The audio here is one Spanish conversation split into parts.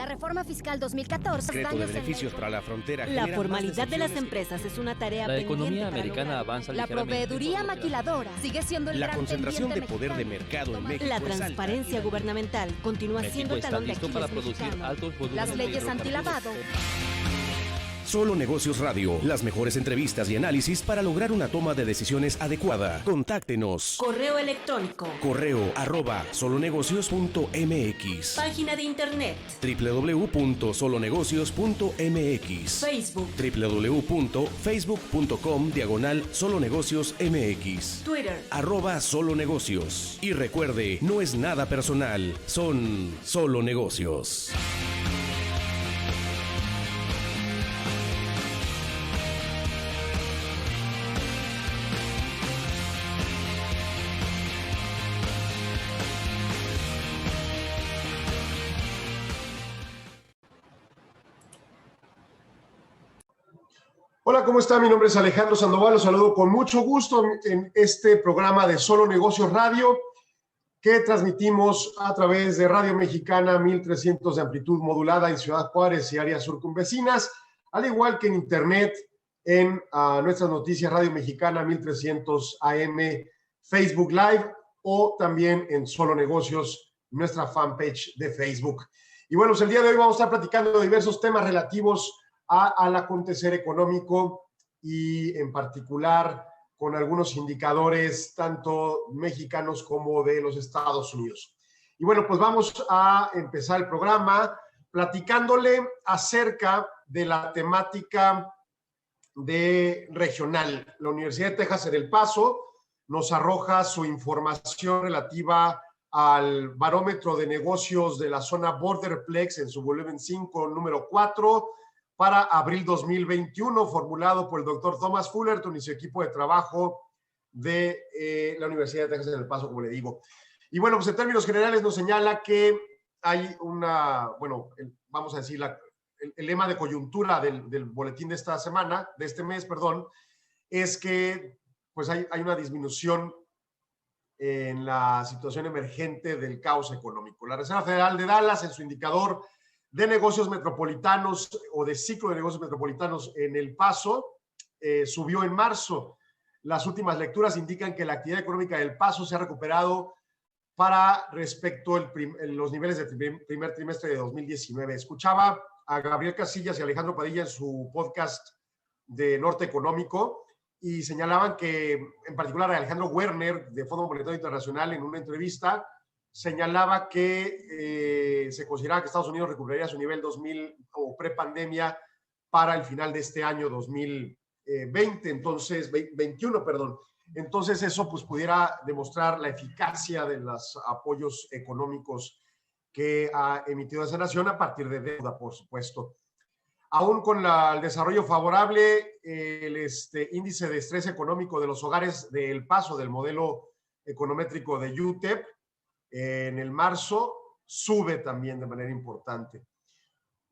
La reforma fiscal 2014. Decreto de beneficios para la frontera. La formalidad de las empresas es una tarea La pendiente. economía americana avanza La ligeramente. proveeduría maquiladora sigue siendo el La gran concentración de pendiente poder de mexicano. mercado en México La es alta. transparencia gubernamental continúa siendo México el está talón de listo Aquiles para producir mexicano. altos volúmenes Las de leyes hidrocarburos. antilavado. Solo Negocios Radio, las mejores entrevistas y análisis para lograr una toma de decisiones adecuada. Contáctenos. Correo electrónico. Correo @solonegocios.mx. Página de internet. www.solonegocios.mx. Facebook. www.facebook.com/solonegociosmx. Twitter. @solonegocios. Y recuerde, no es nada personal, son solo negocios. Hola, ¿cómo está? Mi nombre es Alejandro Sandoval, los saludo con mucho gusto en este programa de Solo Negocios Radio que transmitimos a través de Radio Mexicana 1300 de amplitud modulada en Ciudad Juárez y áreas circunvecinas, al igual que en internet en nuestras noticias Radio Mexicana 1300 AM, Facebook Live o también en Solo Negocios, nuestra fanpage de Facebook. Y bueno, pues el día de hoy vamos a estar platicando de diversos temas relativos al acontecer económico y en particular con algunos indicadores tanto mexicanos como de los Estados Unidos. Y bueno, pues vamos a empezar el programa platicándole acerca de la temática de regional. La Universidad de Texas en El Paso nos arroja su información relativa al barómetro de negocios de la zona Borderplex en su volumen 5, número 4, para abril 2021, formulado por el doctor Thomas Fullerton y su equipo de trabajo de la Universidad de Texas en El Paso, como le digo. Y bueno, pues en términos generales nos señala que hay vamos a decir, el lema de coyuntura del boletín de esta semana, de este mes, perdón, es que pues hay una disminución en la situación emergente del caos económico. La Reserva Federal de Dallas, en su indicador de negocios metropolitanos o de ciclo de negocios metropolitanos en El Paso, subió en marzo. Las últimas lecturas indican que la actividad económica del Paso se ha recuperado para respecto a los niveles del primer trimestre de 2019. Escuchaba a Gabriel Casillas y Alejandro Padilla en su podcast de Norte Económico y señalaban que, en particular, Alejandro Werner, de Fondo Monetario Internacional, en una entrevista, señalaba que se consideraba que Estados Unidos recuperaría su nivel 2000 o prepandemia para el final de este año 2020, entonces 21, perdón. Entonces eso pues pudiera demostrar la eficacia de los apoyos económicos que ha emitido esa nación a partir de deuda, por supuesto. Aún con el desarrollo favorable, el índice de estrés económico de los hogares de El Paso, del modelo econométrico de UTEP, en el marzo sube también de manera importante.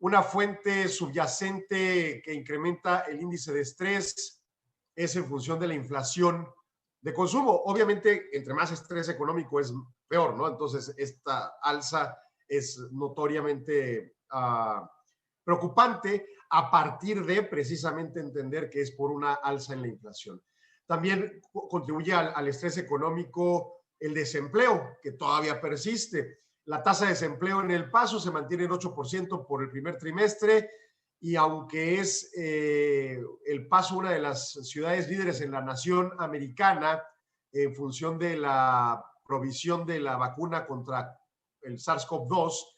Una fuente subyacente que incrementa el índice de estrés es en función de la inflación de consumo. Obviamente, entre más estrés económico es peor, ¿no? Entonces, esta alza es notoriamente preocupante a partir de precisamente entender que es por una alza en la inflación. También contribuye al estrés económico el desempleo, que todavía persiste. La tasa de desempleo en El Paso se mantiene en 8% por el primer trimestre y aunque es El Paso una de las ciudades líderes en la nación americana en función de la provisión de la vacuna contra el SARS-CoV-2,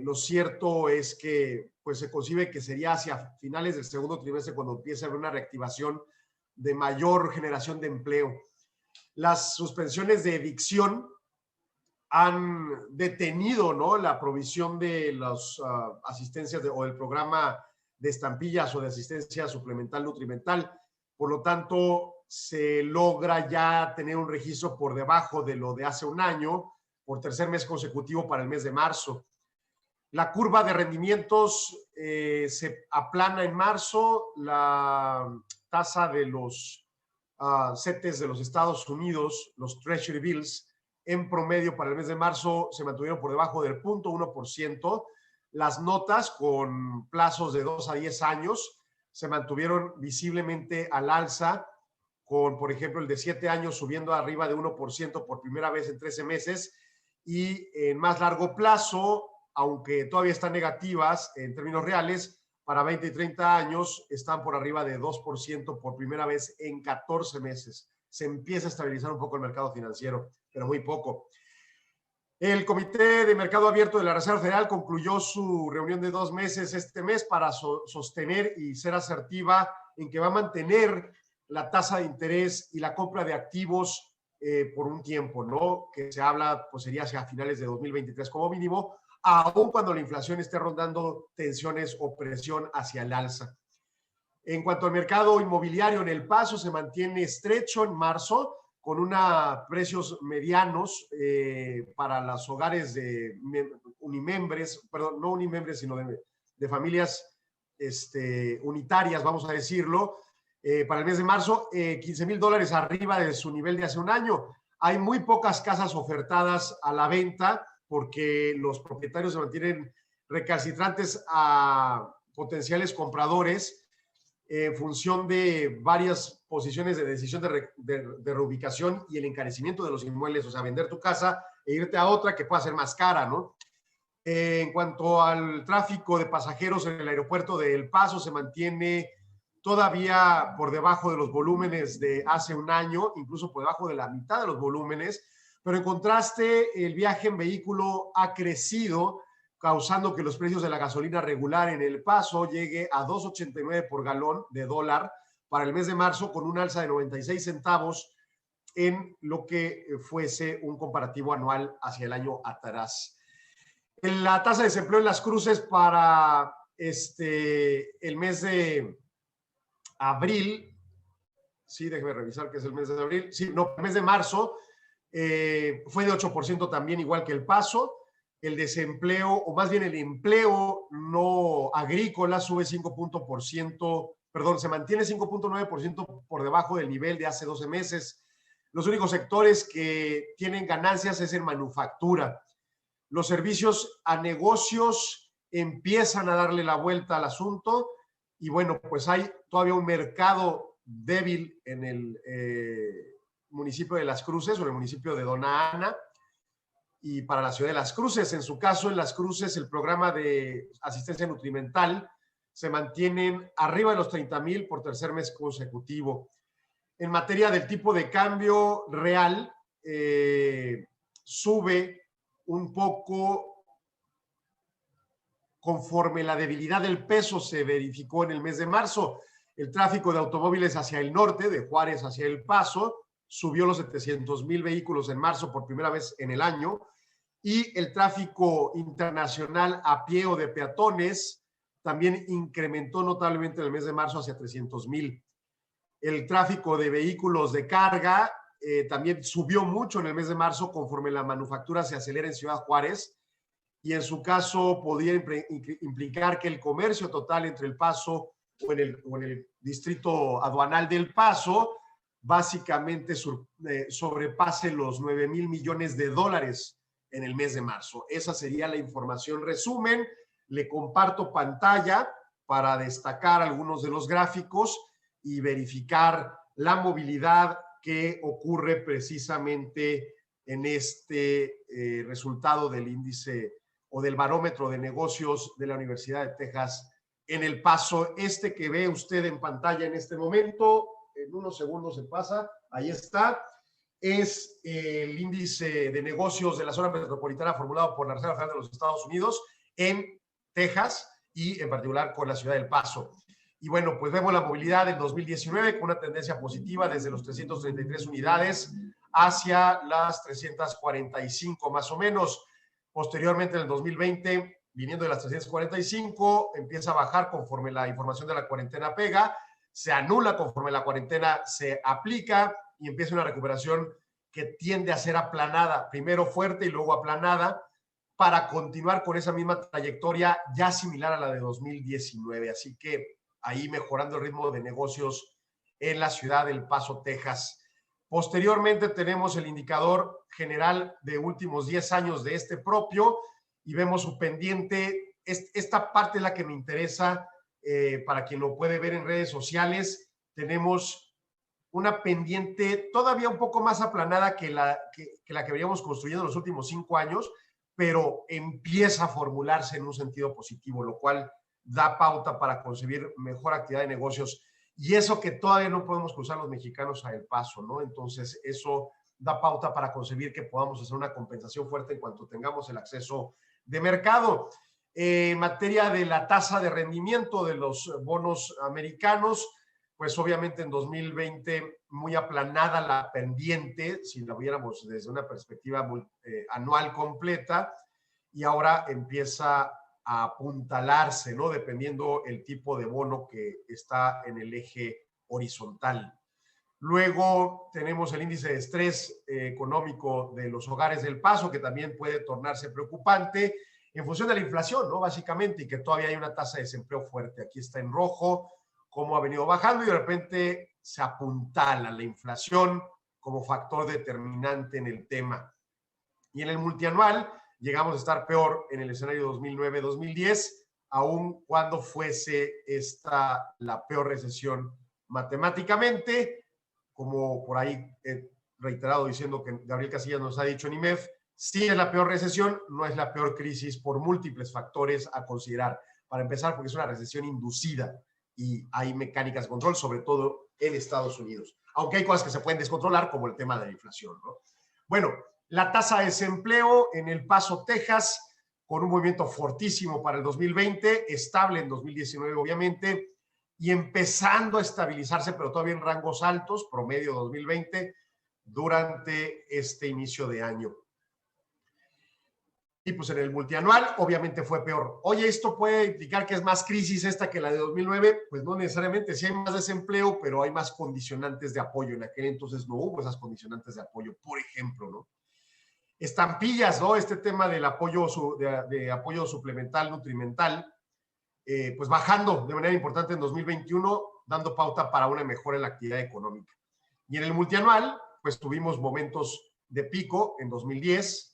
lo cierto es que pues, se concibe que sería hacia finales del segundo trimestre cuando empiece a haber una reactivación de mayor generación de empleo. Las suspensiones de evicción han detenido, ¿no?, la provisión de las asistencias o del programa de estampillas o de asistencia suplemental nutrimental. Por lo tanto, se logra ya tener un registro por debajo de lo de hace un año, por tercer mes consecutivo para el mes de marzo. La curva de rendimientos se aplana en marzo. La tasa de los CETES de los Estados Unidos, los Treasury Bills, en promedio para el mes de marzo se mantuvieron por debajo del 0.1%. Las notas con plazos de 2 a 10 años se mantuvieron visiblemente al alza, con, por ejemplo, el de 7 años subiendo arriba de 1% por primera vez en 13 meses, y en más largo plazo, aunque todavía están negativas en términos reales, para 20 y 30 años están por arriba de 2% por primera vez en 14 meses. Se empieza a estabilizar un poco el mercado financiero, pero muy poco. El Comité de Mercado Abierto de la Reserva Federal concluyó su reunión de 2 meses este mes para sostener y ser asertiva en que va a mantener la tasa de interés y la compra de activos por un tiempo, ¿no? Que se habla, pues sería hacia finales de 2023 como mínimo, aun cuando la inflación esté rondando tensiones o presión hacia el alza. En cuanto al mercado inmobiliario, en El Paso se mantiene estrecho en marzo, con precios medianos para los hogares de unimembres, perdón, no unimembres, sino de familias unitarias, vamos a decirlo, para el mes de marzo, $15,000 arriba de su nivel de hace un año. Hay muy pocas casas ofertadas a la venta porque los propietarios se mantienen recalcitrantes a potenciales compradores en función de varias posiciones de decisión de reubicación y el encarecimiento de los inmuebles, o sea, vender tu casa e irte a otra que pueda ser más cara, ¿no? En cuanto al tráfico de pasajeros en el aeropuerto de El Paso, se mantiene todavía por debajo de los volúmenes de hace un año, incluso por debajo de la mitad de los volúmenes, pero en contraste, el viaje en vehículo ha crecido, causando que los precios de la gasolina regular en El Paso llegue a $2.89 por galón de dólar para el mes de marzo, con un alza de 96 centavos en lo que fuese un comparativo anual hacia el año atrás. La tasa de desempleo en Las Cruces para el mes de abril, sí, déjeme revisar que es el mes de abril, sí, no, el mes de marzo, fue de 8% también, igual que El Paso. El desempleo, o más bien el empleo no agrícola, sube 5%, perdón, se mantiene 5.9% por debajo del nivel de hace 12 meses. Los únicos sectores que tienen ganancias es en manufactura. Los servicios a negocios empiezan a darle la vuelta al asunto y bueno, pues hay todavía un mercado débil en el municipio de Las Cruces o en el municipio de Dona Ana. Y para la ciudad de Las Cruces, en su caso, en Las Cruces, el programa de asistencia nutrimental se mantiene arriba de los 30,000 por tercer mes consecutivo. En materia del tipo de cambio real, sube un poco conforme la debilidad del peso se verificó en el mes de marzo. El tráfico de automóviles hacia el norte, de Juárez hacia El Paso, subió los 700,000 vehículos en marzo por primera vez en el año, y el tráfico internacional a pie o de peatones también incrementó notablemente en el mes de marzo hacia 300,000. El tráfico de vehículos de carga también subió mucho en el mes de marzo conforme la manufactura se acelera en Ciudad Juárez, y en su caso podría implicar que el comercio total entre El Paso o en el distrito aduanal del Paso básicamente sobrepase los $9,000 millones en el mes de marzo. Esa sería la información resumen. Le comparto pantalla para destacar algunos de los gráficos y verificar la movilidad que ocurre precisamente en este resultado del índice o del barómetro de negocios de la Universidad de Texas en El Paso. Que ve usted en pantalla en este momento, en unos segundos se pasa, ahí está, es el índice de negocios de la zona metropolitana formulado por la Reserva Federal de los Estados Unidos en Texas y en particular con la ciudad del Paso. Y bueno, pues vemos la movilidad del 2019 con una tendencia positiva desde los 333 unidades hacia las 345 más o menos. Posteriormente en el 2020, viniendo de las 345, empieza a bajar conforme la información de la cuarentena pega, se anula conforme la cuarentena se aplica y empieza una recuperación que tiende a ser aplanada, primero fuerte y luego aplanada, para continuar con esa misma trayectoria ya similar a la de 2019. Así que ahí mejorando el ritmo de negocios en la ciudad del Paso, Texas. Posteriormente tenemos el indicador general de últimos 10 años de este propio y vemos su pendiente esta parte es la que me interesa. Para quien lo puede ver en redes sociales, tenemos una pendiente todavía un poco más aplanada que la que veníamos construyendo en los últimos 5 años, pero empieza a formularse en un sentido positivo, lo cual da pauta para concebir mejor actividad de negocios. Y eso que todavía no podemos cruzar los mexicanos a El Paso, ¿no? Entonces, eso da pauta para concebir que podamos hacer una compensación fuerte en cuanto tengamos el acceso de mercado. En materia de la tasa de rendimiento de los bonos americanos, pues obviamente en 2020 muy aplanada la pendiente, si la viéramos desde una perspectiva anual completa, y ahora empieza a apuntalarse, ¿no? Dependiendo el tipo de bono que está en el eje horizontal. Luego tenemos el índice de estrés económico de los hogares del Paso, que también puede tornarse preocupante en función de la inflación, ¿no? Básicamente, y que todavía hay una tasa de desempleo fuerte. Aquí está en rojo cómo ha venido bajando y de repente se apuntala la inflación como factor determinante en el tema. Y en el multianual llegamos a estar peor en el escenario 2009-2010, aun cuando fuese esta la peor recesión matemáticamente, como por ahí he reiterado diciendo que Gabriel Casillas nos ha dicho en IMEF, sí es la peor recesión, no es la peor crisis por múltiples factores a considerar. Para empezar, porque es una recesión inducida y hay mecánicas de control, sobre todo en Estados Unidos. Aunque hay cosas que se pueden descontrolar, como el tema de la inflación, ¿no? Bueno, la tasa de desempleo en El Paso, Texas, con un movimiento fortísimo para el 2020, estable en 2019, obviamente, y empezando a estabilizarse, pero todavía en rangos altos, promedio 2020, durante este inicio de año. Y pues en el multianual obviamente fue peor. Oye, ¿esto puede implicar que es más crisis esta que la de 2009? Pues no necesariamente. Sí hay más desempleo, pero hay más condicionantes de apoyo. En aquel entonces no hubo esas condicionantes de apoyo, por ejemplo, ¿no? Estampillas, ¿no? Este tema del apoyo, de apoyo suplemental, nutrimental, pues bajando de manera importante en 2021, dando pauta para una mejora en la actividad económica. Y en el multianual, pues tuvimos momentos de pico en 2010,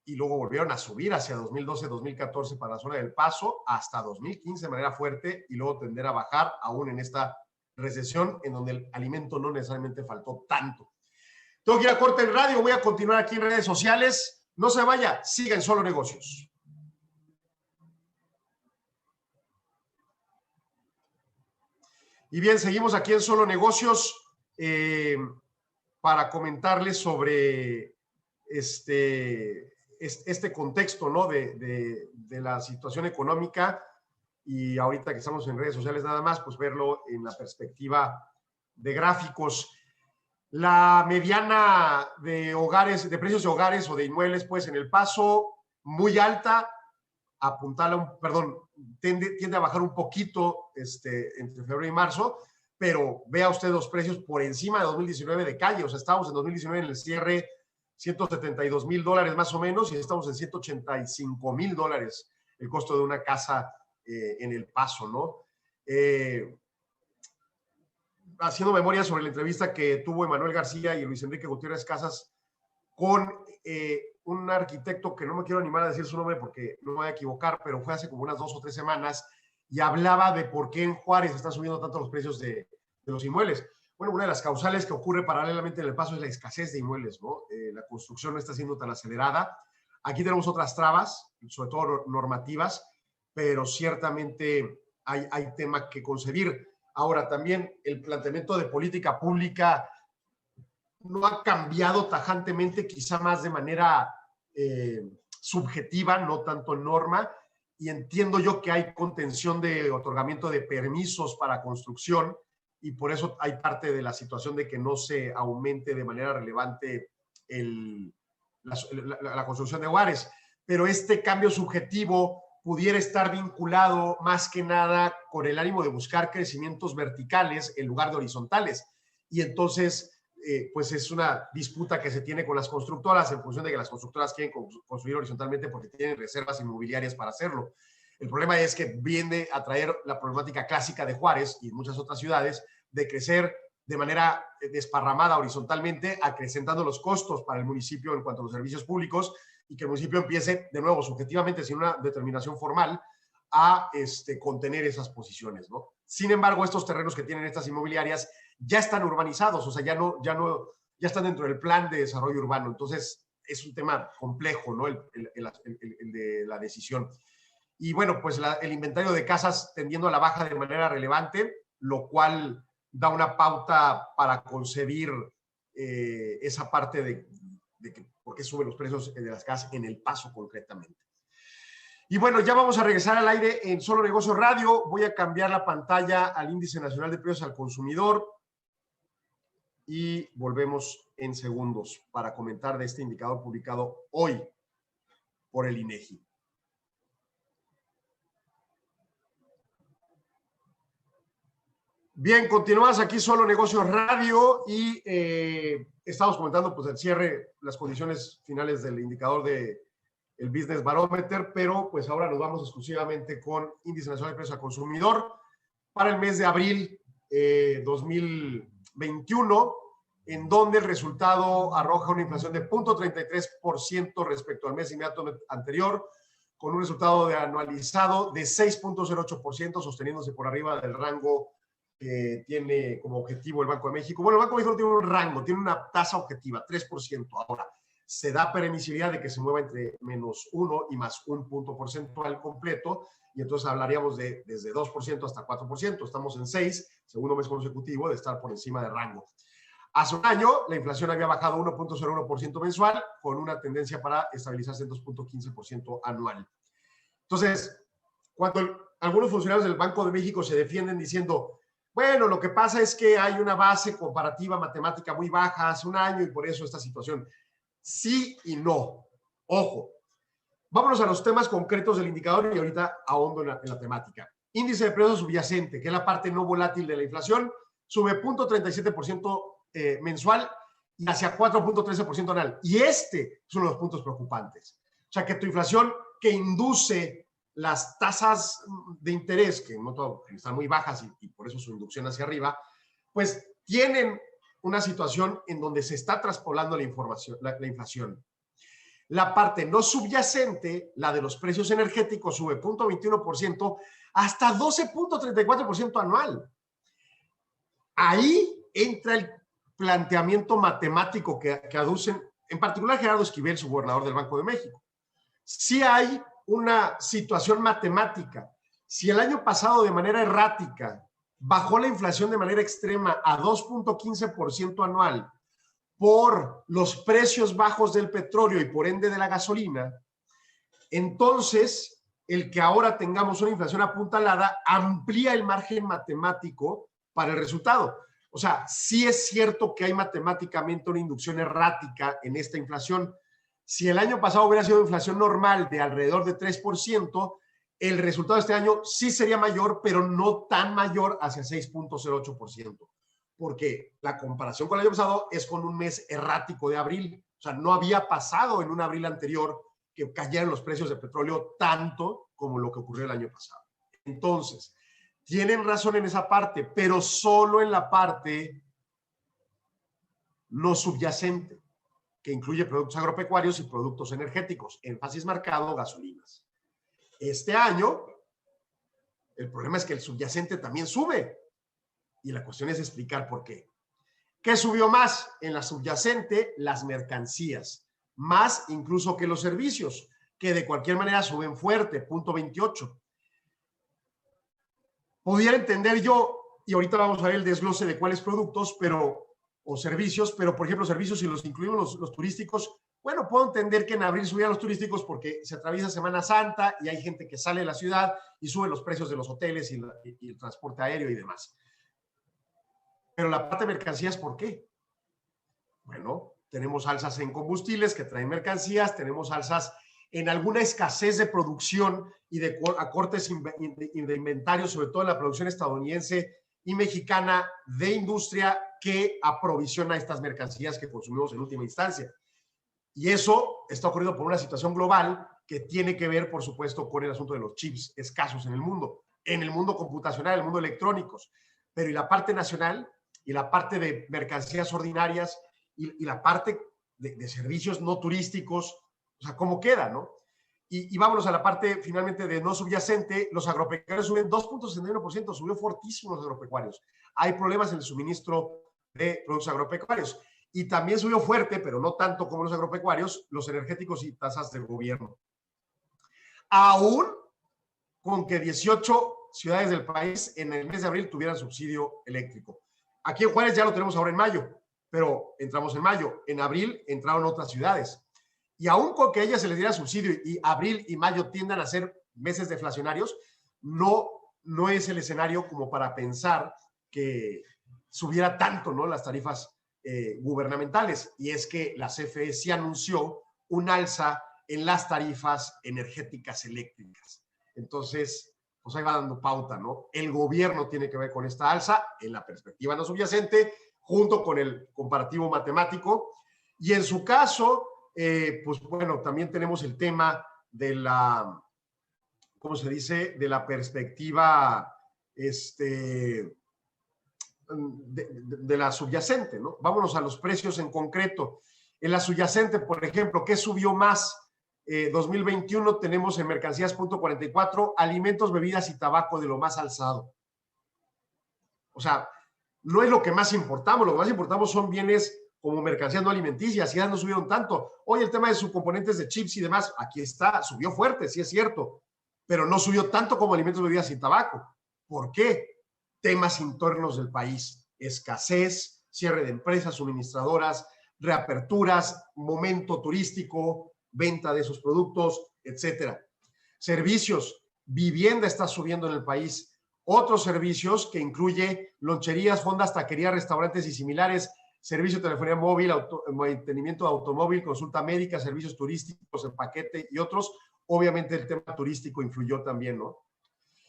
y luego volvieron a subir hacia 2012, 2014 para la zona del Paso, hasta 2015 de manera fuerte, y luego tender a bajar aún en esta recesión en donde el alimento no necesariamente faltó tanto. Tengo que ir a corte en radio, voy a continuar aquí en redes sociales. No se vaya, siga en Solo Negocios. Y bien, seguimos aquí en Solo Negocios para comentarles sobre este contexto, ¿no? de la situación económica, y ahorita que estamos en redes sociales nada más, pues verlo en la perspectiva de gráficos. La mediana de hogares, de precios de hogares o de inmuebles, pues en El Paso, muy alta, tiende a bajar un poquito entre febrero y marzo, pero vea usted los precios por encima de 2019 de calle. O sea, estábamos en 2019 en el cierre $172,000 más o menos, y estamos en $185,000 el costo de una casa en El Paso, ¿no? Haciendo memoria sobre la entrevista que tuvo Emanuel García y Luis Enrique Gutiérrez Casas con un arquitecto que no me quiero animar a decir su nombre porque no me voy a equivocar, pero fue hace como unas 2 o 3 semanas, y hablaba de por qué en Juárez están subiendo tanto los precios de los inmuebles. Bueno, una de las causales que ocurre paralelamente en El Paso es la escasez de inmuebles, ¿no? La construcción no está siendo tan acelerada. Aquí tenemos otras trabas, sobre todo normativas, pero ciertamente hay temas que concebir. Ahora, también el planteamiento de política pública no ha cambiado tajantemente, quizá más de manera subjetiva, no tanto norma, y entiendo yo que hay contención de otorgamiento de permisos para construcción, y por eso hay parte de la situación de que no se aumente de manera relevante la construcción de hogares. Pero este cambio subjetivo pudiera estar vinculado más que nada con el ánimo de buscar crecimientos verticales en lugar de horizontales. Y entonces, pues es una disputa que se tiene con las constructoras en función de que las constructoras quieren construir horizontalmente porque tienen reservas inmobiliarias para hacerlo. El problema es que viene a traer la problemática clásica de Juárez y muchas otras ciudades de crecer de manera desparramada horizontalmente, acrecentando los costos para el municipio en cuanto a los servicios públicos, y que el municipio empiece, de nuevo, subjetivamente, sin una determinación formal, a contener esas posiciones, ¿no? Sin embargo, estos terrenos que tienen estas inmobiliarias ya están urbanizados, o sea, ya están dentro del plan de desarrollo urbano. Entonces, es un tema complejo, ¿no? El de la decisión. Y bueno, pues el inventario de casas tendiendo a la baja de manera relevante, lo cual da una pauta para concebir esa parte de que, por qué suben los precios de las casas en El Paso concretamente. Y bueno, ya vamos a regresar al aire en Solo Negocios Radio. Voy a cambiar la pantalla al Índice Nacional de Precios al Consumidor y volvemos en segundos para comentar de este indicador publicado hoy por el INEGI. Bien, continuamos aquí Solo Negocios Radio y estamos comentando pues el cierre, las condiciones finales del indicador de el Business Barometer, pero pues ahora nos vamos exclusivamente con Índice Nacional de Precios al Consumidor para el mes de abril 2021, en donde el resultado arroja una inflación de 0.33% respecto al mes inmediato anterior, con un resultado anualizado de 6.08%, sosteniéndose por arriba del rango que tiene como objetivo el Banco de México. Bueno, el Banco de México no tiene un rango, tiene una tasa objetiva, 3%. Ahora, se da permisibilidad de que se mueva entre -1 y +1 punto porcentual completo, y entonces hablaríamos de desde 2% hasta 4%. Estamos en 6, segundo mes consecutivo de estar por encima del rango. Hace un año, la inflación había bajado 1.01% mensual, con una tendencia para estabilizarse en 2.15% anual. Entonces, cuando algunos funcionarios del Banco de México se defienden diciendo, bueno, lo que pasa es que hay una base comparativa matemática muy baja hace un año y por eso esta situación. Sí y no. Ojo. Vámonos a los temas concretos del indicador y ahorita ahondo en la temática. Índice de precios subyacente, que es la parte no volátil de la inflación, sube 0.37% mensual y hacia 4.13% anual. Y este es uno de los puntos preocupantes. O sea, que tu inflación que induce las tasas de interés, que no todo, están muy bajas y por eso su inducción hacia arriba, pues tienen una situación en donde se está traspolando la inflación. La parte no subyacente, la de los precios energéticos, sube 0.21% hasta 12.34% anual. Ahí entra el planteamiento matemático que aducen, en particular Gerardo Esquivel, su gobernador del Banco de México. Sí hay una situación matemática. Si el año pasado de manera errática bajó la inflación de manera extrema a 2.15% anual por los precios bajos del petróleo y por ende de la gasolina, entonces el que ahora tengamos una inflación apuntalada amplía el margen matemático para el resultado. O sea, sí es cierto que hay matemáticamente una inducción errática en esta inflación. Si el año pasado hubiera sido inflación normal de alrededor de 3%, el resultado de este año sí sería mayor, pero no tan mayor, hacia 6.08%. Porque la comparación con el año pasado es con un mes errático de abril. O sea, no había pasado en un abril anterior que cayeran los precios de petróleo tanto como lo que ocurrió el año pasado. Entonces, tienen razón en esa parte, pero solo en la parte no subyacente, que incluye productos agropecuarios y productos energéticos, énfasis marcado, gasolinas. Este año, el problema es que el subyacente también sube, y la cuestión es explicar por qué. ¿Qué subió más? En la subyacente, las mercancías, más incluso que los servicios, que de cualquier manera suben fuerte, 0.28. Pudiera entender yo, y ahorita vamos a ver el desglose de cuáles productos, o servicios, pero por ejemplo servicios, si los incluimos los turísticos, bueno, puedo entender que en abril subieran los turísticos porque se atraviesa Semana Santa y hay gente que sale de la ciudad y suben los precios de los hoteles y el transporte aéreo y demás. Pero la parte de mercancías, ¿por qué? Bueno, tenemos alzas en combustibles que traen mercancías, tenemos alzas en alguna escasez de producción y de acortes de inventario, sobre todo en la producción estadounidense y mexicana de industria que aprovisiona estas mercancías que consumimos en última instancia. Y eso está ocurriendo por una situación global que tiene que ver, por supuesto, con el asunto de los chips escasos en el mundo computacional, en el mundo electrónicos. Pero y la parte nacional, y la parte de mercancías ordinarias, y la parte de servicios no turísticos, o O sea, ¿cómo queda, no? Y vámonos a la parte finalmente de no subyacente. Los agropecuarios suben 2.61%, subió fortísimo los agropecuarios. Hay problemas en el suministro de productos agropecuarios. Y también subió fuerte, pero no tanto como los agropecuarios, los energéticos y tasas del gobierno. Aún con que 18 ciudades del país en el mes de abril tuvieran subsidio eléctrico. Aquí en Juárez ya lo tenemos ahora en mayo, pero entramos en mayo. En abril entraron otras ciudades. Y aún con que a ellas se les diera subsidio y abril y mayo tiendan a ser meses deflacionarios, no es el escenario como para pensar que subiera tanto, ¿no?, las tarifas gubernamentales. Y es que la CFE sí anunció un alza en las tarifas energéticas eléctricas. Entonces, pues ahí va dando pauta, ¿no? El gobierno tiene que ver con esta alza en la perspectiva no subyacente, junto con el comparativo matemático. Y en su caso, pues bueno, también tenemos el tema de la, ¿cómo se dice?, de la perspectiva de la subyacente, ¿no? Vámonos a los precios en concreto. En la subyacente, por ejemplo, ¿qué subió más? 2021 tenemos en mercancías 0.44, alimentos, bebidas y tabaco de lo más alzado. O sea, no es lo que más importamos, lo que más importamos son bienes como mercancías no alimenticias, y ya no subieron tanto. Hoy el tema de subcomponentes de chips y demás, aquí está, subió fuerte, sí es cierto, pero no subió tanto como alimentos, bebidas y tabaco. ¿Por qué? Temas internos del país, escasez, cierre de empresas suministradoras, reaperturas, momento turístico, venta de esos productos, etcétera. Servicios, vivienda está subiendo en el país. Otros servicios que incluye loncherías, fondas, taquerías, restaurantes y similares, servicio de telefonía móvil, mantenimiento de automóvil, consulta médica, servicios turísticos en paquete y otros. Obviamente el tema turístico influyó también, ¿no?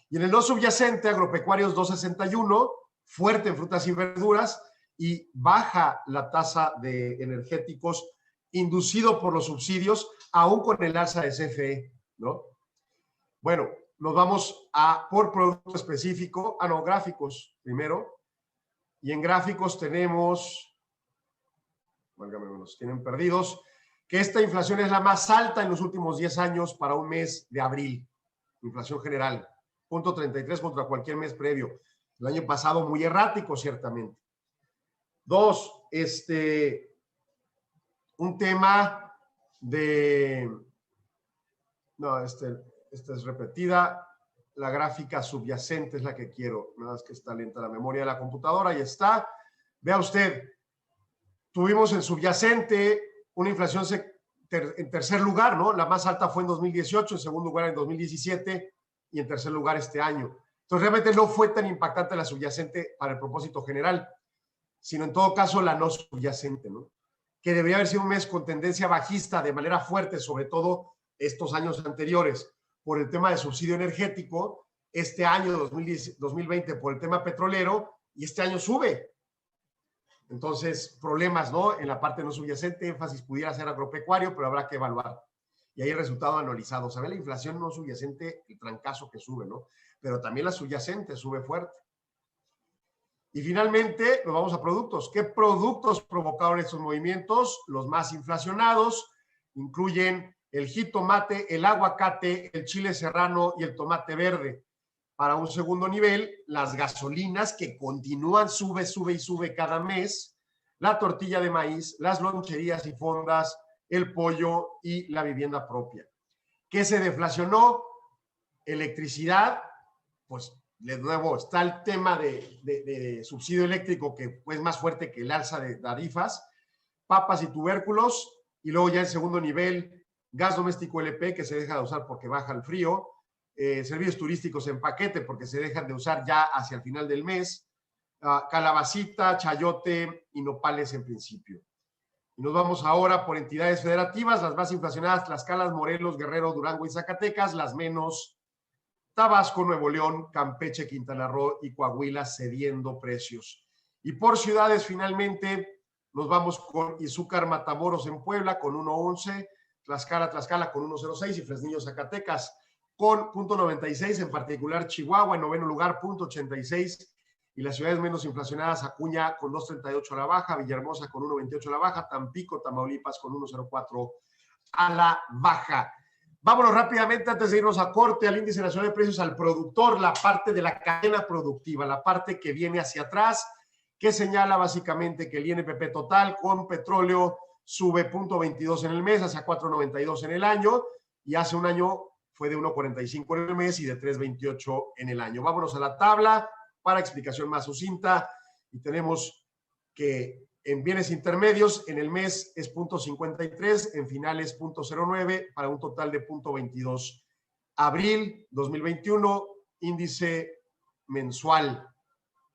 Y en el no subyacente, agropecuarios 2.61, fuerte en frutas y verduras, y baja la tasa de energéticos inducido por los subsidios, aún con el alza de CFE, ¿no? Bueno, nos vamos a por producto específico, gráficos primero, y en gráficos tenemos, válgame, nos tienen perdidos, que esta inflación es la más alta en los últimos 10 años para un mes de abril, inflación general, 0.33 contra cualquier mes previo. El año pasado muy errático, ciertamente. Dos, un tema de, no, esta es repetida, la gráfica subyacente es la que quiero, nada más que está lenta la memoria de la computadora, y está. Vea usted, tuvimos en subyacente una inflación en tercer lugar, ¿no? La más alta fue en 2018, en segundo lugar en 2017 y en tercer lugar este año. Entonces realmente no fue tan impactante la subyacente para el propósito general, sino en todo caso la no subyacente, ¿no? Que debería haber sido un mes con tendencia bajista de manera fuerte, sobre todo estos años anteriores, por el tema de subsidio energético, este año 2020 por el tema petrolero, y este año sube. Entonces, problemas, ¿no? En la parte no subyacente, énfasis pudiera ser agropecuario, pero habrá que evaluar. Y ahí el resultado analizado. ¿Sabe la inflación no subyacente, el trancazo que sube, ¿no? Pero también la subyacente sube fuerte. Y finalmente, nos vamos a productos. ¿Qué productos provocaron estos movimientos? Los más inflacionados incluyen el jitomate, el aguacate, el chile serrano y el tomate verde. Para un segundo nivel, las gasolinas que continúan, sube y sube cada mes, la tortilla de maíz, las loncherías y fondas, el pollo y la vivienda propia. ¿Qué se deflacionó? Electricidad, pues de nuevo está el tema de subsidio eléctrico que es más fuerte que el alza de tarifas, papas y tubérculos, y luego ya en segundo nivel, gas doméstico LP que se deja de usar porque baja el frío, servicios turísticos en paquete porque se dejan de usar ya hacia el final del mes, calabacita, chayote y nopales en principio. Y nos vamos ahora por entidades federativas, las más inflacionadas, Tlaxcala, Morelos, Guerrero, Durango y Zacatecas, las menos, Tabasco, Nuevo León, Campeche, Quintana Roo y Coahuila cediendo precios. Y por ciudades finalmente nos vamos con Izúcar, Matamoros en Puebla con 1.11, Tlaxcala con 1.06 y Fresnillo, Zacatecas con 0.96, en particular Chihuahua en noveno lugar, 0.86, y las ciudades menos inflacionadas, Acuña con 2.38 a la baja, Villahermosa con 1.28 a la baja, Tampico, Tamaulipas con 1.04 a la baja. Vámonos rápidamente antes de irnos a corte al índice nacional de precios al productor, la parte de la cadena productiva, la parte que viene hacia atrás, que señala básicamente que el INPP total con petróleo sube 0.22 en el mes hacia 4.92 en el año, y hace un año fue de 1.45 en el mes y de 3.28 en el año. Vámonos a la tabla para explicación más sucinta, y tenemos que en bienes intermedios en el mes es 0.53, en finales 0.09 para un total de 0.22. Abril 2021, índice mensual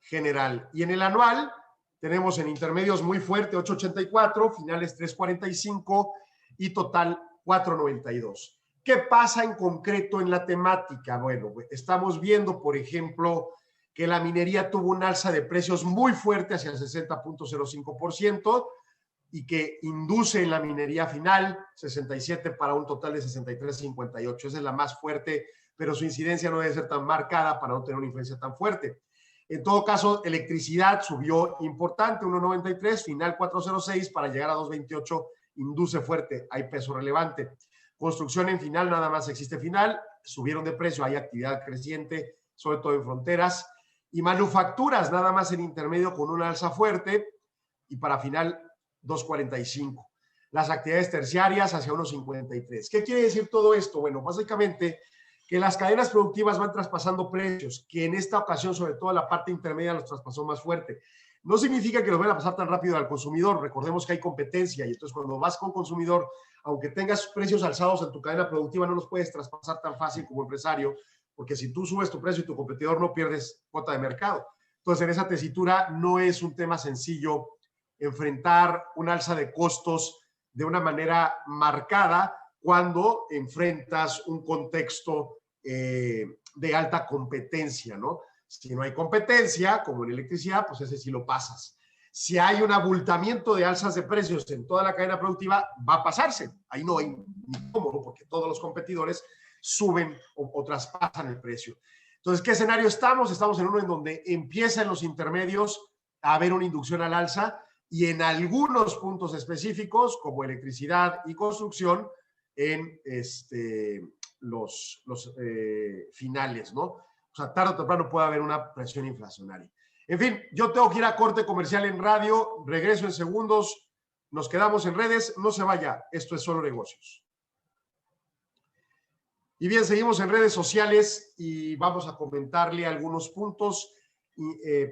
general. Y en el anual tenemos en intermedios muy fuerte 8.84, finales 3.45 y total 4.92. ¿Qué pasa en concreto en la temática? Bueno, estamos viendo, por ejemplo, que la minería tuvo un alza de precios muy fuerte hacia el 60.05% y que induce en la minería final 67 para un total de 63.58. Esa es la más fuerte, pero su incidencia no debe ser tan marcada para no tener una influencia tan fuerte. En todo caso, electricidad subió importante, 1.93, final 4.06 para llegar a 2.28, induce fuerte, hay peso relevante. Construcción en final, nada más existe final, subieron de precio, hay actividad creciente, sobre todo en fronteras. Y manufacturas, nada más en intermedio con una alza fuerte, y para final 2.45. Las actividades terciarias hacia 1.53. ¿Qué quiere decir todo esto? Bueno, básicamente que las cadenas productivas van traspasando precios, que en esta ocasión, sobre todo la parte intermedia, los traspasó más fuerte. No significa que los van a pasar tan rápido al consumidor. Recordemos que hay competencia, y entonces cuando vas con consumidor, aunque tengas precios alzados en tu cadena productiva, no los puedes traspasar tan fácil como empresario, porque si tú subes tu precio y tu competidor no, pierdes cuota de mercado. Entonces, en esa tesitura no es un tema sencillo enfrentar un alza de costos de una manera marcada cuando enfrentas un contexto de alta competencia, ¿no? Si no hay competencia, como en electricidad, pues ese sí lo pasas. Si hay un abultamiento de alzas de precios en toda la cadena productiva, va a pasarse. Ahí no hay ni cómo, porque todos los competidores suben o traspasan el precio. Entonces, ¿qué escenario estamos? Estamos en uno en donde empieza en los intermedios a haber una inducción al alza, y en algunos puntos específicos, como electricidad y construcción, en los finales, ¿no? O sea, tarde o temprano puede haber una presión inflacionaria. En fin, yo tengo que ir a corte comercial en radio, regreso en segundos, nos quedamos en redes, no se vaya, esto es Solo Negocios. Y bien, seguimos en redes sociales y vamos a comentarle algunos puntos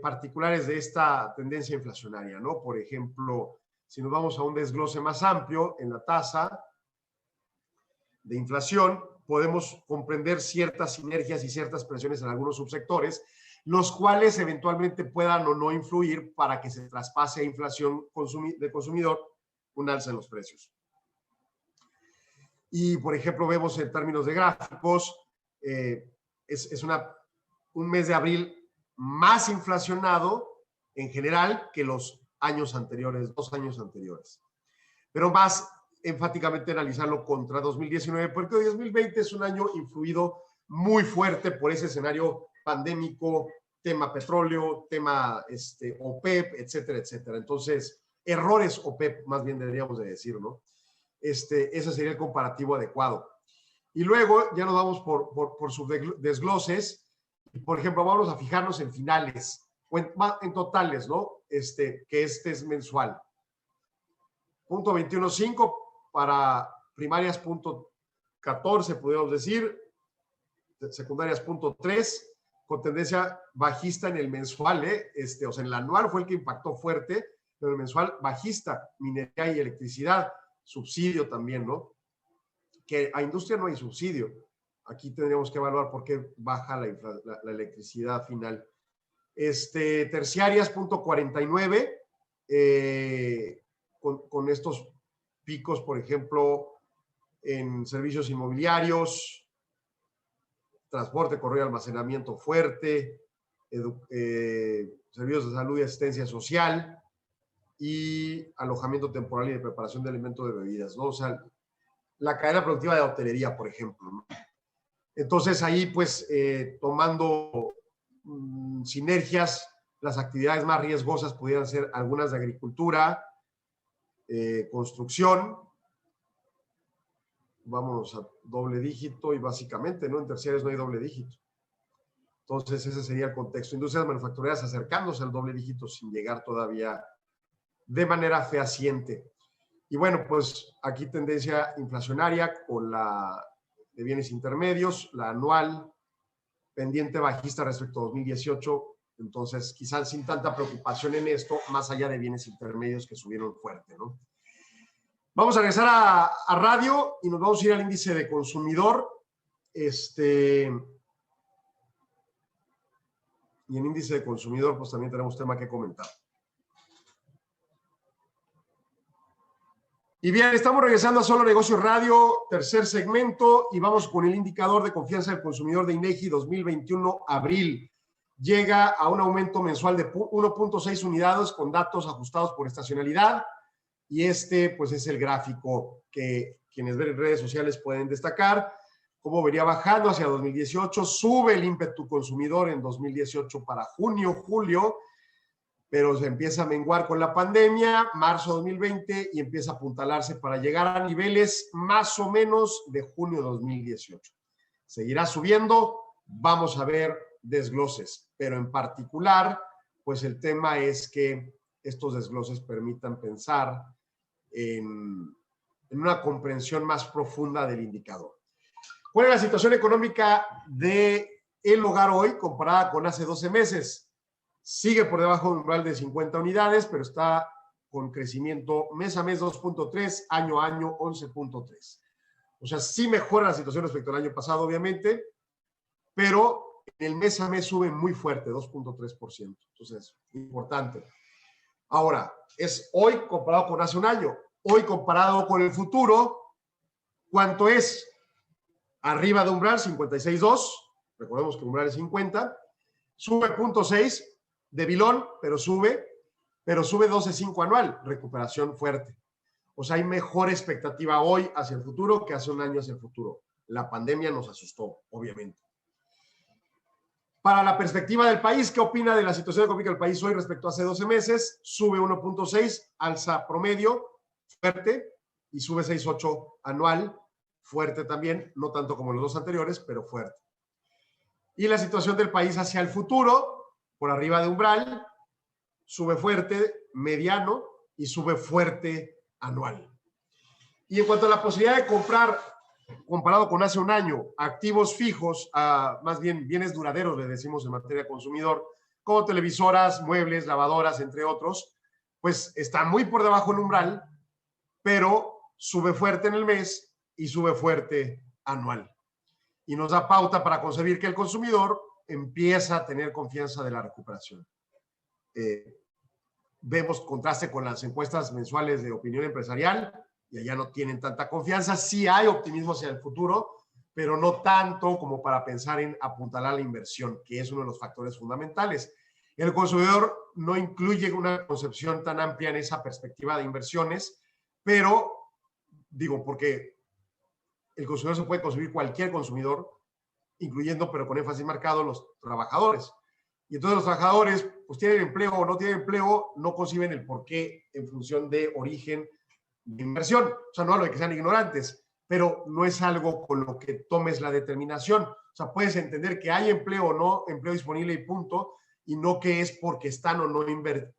particulares de esta tendencia inflacionaria, ¿no? Por ejemplo, si nos vamos a un desglose más amplio en la tasa de inflación, podemos comprender ciertas sinergias y ciertas presiones en algunos subsectores, los cuales eventualmente puedan o no influir para que se traspase a inflación de consumidor un alza en los precios. Y, por ejemplo, vemos en términos de gráficos, es un mes de abril más inflacionado en general que los años anteriores, 2 años anteriores. Pero más enfáticamente analizarlo contra 2019, porque 2020 es un año influido muy fuerte por ese escenario pandémico, tema petróleo, tema OPEP, etcétera, etcétera. Entonces, errores OPEP, más bien deberíamos de decir, ¿no? Ese sería el comparativo adecuado. Y luego ya nos vamos por sus desgloses. Por ejemplo, vamos a fijarnos en finales, o en totales, ¿no? Que este es mensual. 0.215 para primarias, 0.14, podríamos decir, secundarias 0.3, con tendencia bajista en el mensual, o sea, en el anual fue el que impactó fuerte, pero el mensual bajista, minería y electricidad, subsidio también, ¿no? Que a industria no hay subsidio. Aquí tendríamos que evaluar por qué baja la electricidad final. Terciarias, 0.49, con estos picos, por ejemplo, en servicios inmobiliarios, transporte, correo y almacenamiento fuerte, servicios de salud y asistencia social y alojamiento temporal y de preparación de alimentos de bebidas, ¿no? O sea, la cadena productiva de hotelería, por ejemplo, ¿no? Entonces ahí, pues, tomando sinergias, las actividades más riesgosas pudieran ser algunas de agricultura, construcción, vámonos a doble dígito y básicamente, ¿no? En terciarios no hay doble dígito. Entonces, ese sería el contexto. Industrias manufactureras acercándose al doble dígito sin llegar todavía de manera fehaciente. Y bueno, pues aquí tendencia inflacionaria con la de bienes intermedios, la anual, pendiente bajista respecto a 2018. Entonces, quizás sin tanta preocupación en esto, más allá de bienes intermedios que subieron fuerte, ¿no? Vamos a regresar a radio y nos vamos a ir al índice de consumidor. Y en índice de consumidor, pues también tenemos tema que comentar. Y bien, estamos regresando a Solo Negocios Radio, tercer segmento, y vamos con el indicador de confianza del consumidor de INEGI 2021, abril. Llega a un aumento mensual de 1.6 unidades con datos ajustados por estacionalidad. Y pues es el gráfico que quienes ven en redes sociales pueden destacar. Cómo venía bajando hacia 2018, sube el ímpetu consumidor en 2018 para junio, julio, pero se empieza a menguar con la pandemia, marzo 2020, y empieza a apuntalarse para llegar a niveles más o menos de junio 2018. Seguirá subiendo, vamos a ver desgloses, pero en particular, pues el tema es que estos desgloses permitan pensar en una comprensión más profunda del indicador. ¿Cuál es la situación económica del hogar hoy comparada con hace 12 meses? Sigue por debajo del umbral de 50 unidades, pero está con crecimiento mes a mes 2.3, año a año 11.3. O sea, sí mejora la situación respecto al año pasado, obviamente, pero en el mes a mes sube muy fuerte, 2.3%. Entonces, importante. Ahora, es hoy comparado con hace un año. Hoy comparado con el futuro, ¿cuánto es? Arriba de umbral, 56.2. Recordemos que el umbral es 50. Sube 0.6 de bilón, pero sube 12.5 anual. Recuperación fuerte. O sea, hay mejor expectativa hoy hacia el futuro que hace un año hacia el futuro. La pandemia nos asustó, obviamente. Para la perspectiva del país, ¿qué opina de la situación económica del país hoy respecto a hace 12 meses? Sube 1.6, alza promedio, fuerte, y sube 6.8 anual, fuerte también, no tanto como los dos anteriores, pero fuerte. Y la situación del país hacia el futuro, por arriba de umbral, sube fuerte, mediano, y sube fuerte anual. Y en cuanto a la posibilidad de comprar, comparado con hace un año, activos fijos, más bien bienes duraderos, le decimos en materia de consumidor, como televisoras, muebles, lavadoras, entre otros, pues está muy por debajo del umbral, pero sube fuerte en el mes y sube fuerte anual. Y nos da pauta para concebir que el consumidor empieza a tener confianza de la recuperación. Vemos contraste con las encuestas mensuales de opinión empresarial, y allá no tienen tanta confianza. Sí hay optimismo hacia el futuro, pero no tanto como para pensar en apuntalar la inversión, que es uno de los factores fundamentales. El consumidor no incluye una concepción tan amplia en esa perspectiva de inversiones, pero digo, porque el consumidor se puede concebir cualquier consumidor, incluyendo, pero con énfasis marcado, los trabajadores. Y entonces los trabajadores, pues tienen empleo o no tienen empleo, no conciben el porqué en función de origen de inversión. O sea, no hablo de que sean ignorantes, pero no es algo con lo que tomes la determinación. O sea, puedes entender que hay empleo o no, empleo disponible y punto, y no que es porque están o no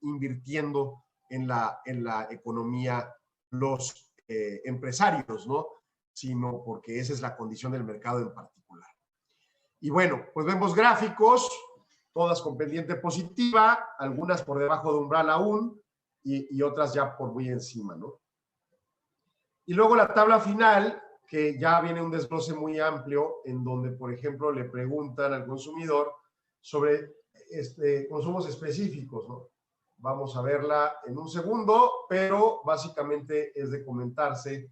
invirtiendo en la economía los empresarios, ¿no? Sino porque esa es la condición del mercado en particular. Y bueno, pues vemos gráficos, todas con pendiente positiva, algunas por debajo de umbral aún, y otras ya por muy encima, ¿no? Y luego la tabla final, que ya viene un desglose muy amplio, en donde, por ejemplo, le preguntan al consumidor sobre consumos específicos, ¿no? Vamos a verla en un segundo, pero básicamente es de comentarse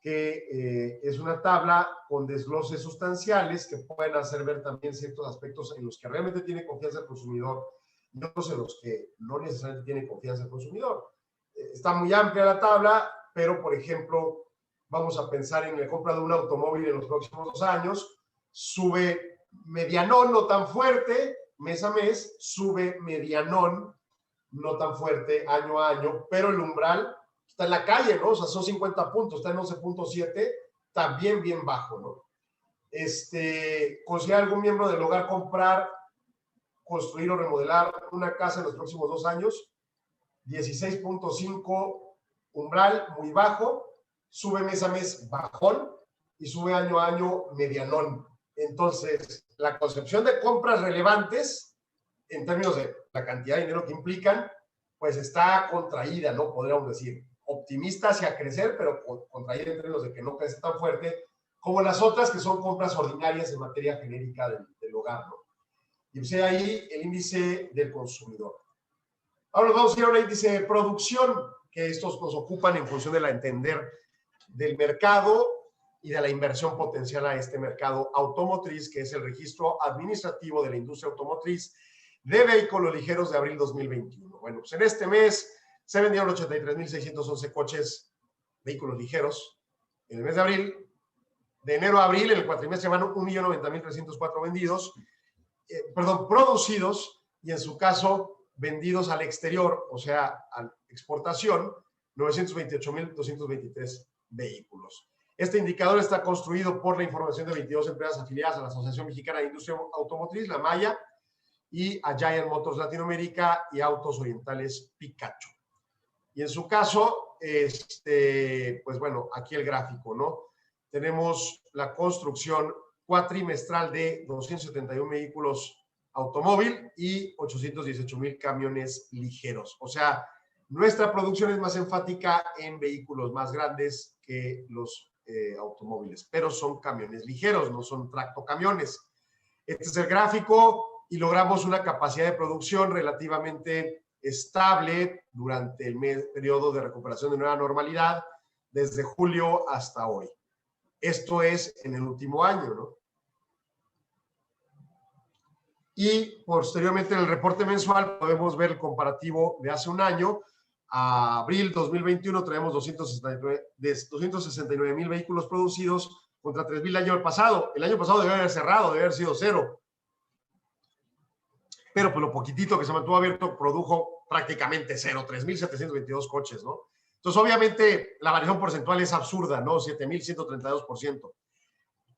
que es una tabla con desgloses sustanciales que pueden hacer ver también ciertos aspectos en los que realmente tiene confianza el consumidor y otros en los que no necesariamente tiene confianza el consumidor. Está muy amplia la tabla, pero, por ejemplo, vamos a pensar en la compra de un automóvil en los próximos 2 años, sube medianón, no tan fuerte, mes a mes, sube medianón, no tan fuerte, año a año, pero el umbral está en la calle, ¿no? O sea, son 50 puntos, está en 11.7, también bien bajo, ¿no? ¿Considera algún miembro del hogar comprar, construir o remodelar una casa en los próximos 2 años? 16.5 umbral, muy bajo, sube mes a mes bajón y sube año a año medianón. Entonces, la concepción de compras relevantes, en términos de la cantidad de dinero que implican, pues está contraída, ¿no? Podríamos decir, optimista hacia crecer, pero contraída en términos de que no crece tan fuerte, como las otras que son compras ordinarias en materia genérica del hogar, ¿no? Y pues ahí el índice del consumidor. Ahora nos vamos a ir a un índice de producción, que estos nos ocupan en función de la entender del mercado y de la inversión potencial a este mercado automotriz, que es el registro administrativo de la industria automotriz de vehículos ligeros de abril 2021. Bueno, pues en este mes se vendieron 83.611 coches, vehículos ligeros. En el mes de abril, de enero a abril, en el cuatrimestre van 1.090.304 vendidos, producidos, y en su caso, vendidos al exterior, o sea, a exportación, 928.223 vehículos. Este indicador está construido por la información de 22 empresas afiliadas a la Asociación Mexicana de Industria Automotriz, la MAIA, y a Giant Motors Latinoamérica y Autos Orientales Picacho. Y en su caso, pues bueno, aquí el gráfico, ¿no? Tenemos la construcción cuatrimestral de 271 vehículos automóvil y 818,000 camiones ligeros. O sea, nuestra producción es más enfática en vehículos más grandes que los automóviles, pero son camiones ligeros, no son tractocamiones. Este es el gráfico y logramos una capacidad de producción relativamente estable durante el periodo de recuperación de nueva normalidad, desde julio hasta hoy. Esto es en el último año, ¿no? Y posteriormente en el reporte mensual podemos ver el comparativo de hace un año. A abril 2021 traemos 269,000 vehículos producidos contra 3,000 el año pasado. El año pasado debe haber cerrado, debe haber sido cero. Pero pues lo poquitito que se mantuvo abierto produjo prácticamente cero, 3,722 coches, ¿no? Entonces, obviamente, la variación porcentual es absurda, ¿no? 7,132%.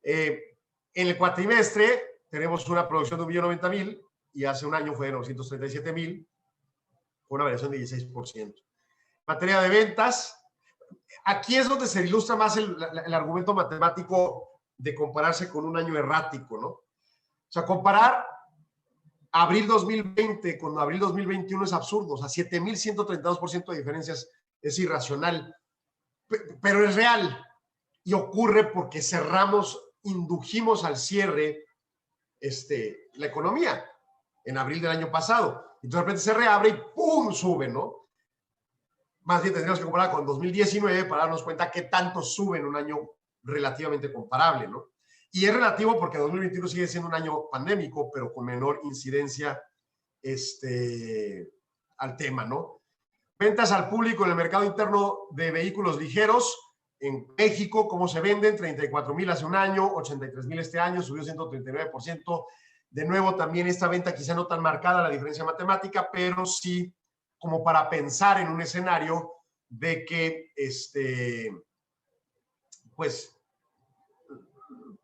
En el cuatrimestre tenemos una producción de 1,090,000 y hace un año fue de 937,000, con una variación de 16%. En materia de ventas, aquí es donde se ilustra más el argumento matemático de compararse con un año errático, ¿no? O sea, comparar abril 2020 con abril 2021 es absurdo, o sea, 7,132% de diferencias es irracional, pero es real y ocurre porque indujimos al cierre la economía en abril del año pasado. Y de repente se reabre y ¡pum! Sube, ¿no? Más bien tendríamos que comparar con 2019 para darnos cuenta qué tanto sube en un año relativamente comparable, ¿no? Y es relativo porque 2021 sigue siendo un año pandémico, pero con menor incidencia al tema, ¿no? Ventas al público en el mercado interno de vehículos ligeros. En México, ¿cómo se venden? 34,000 hace un año, 83,000 este año, subió 139%. De nuevo, también esta venta quizá no tan marcada la diferencia matemática, pero sí como para pensar en un escenario de que, pues,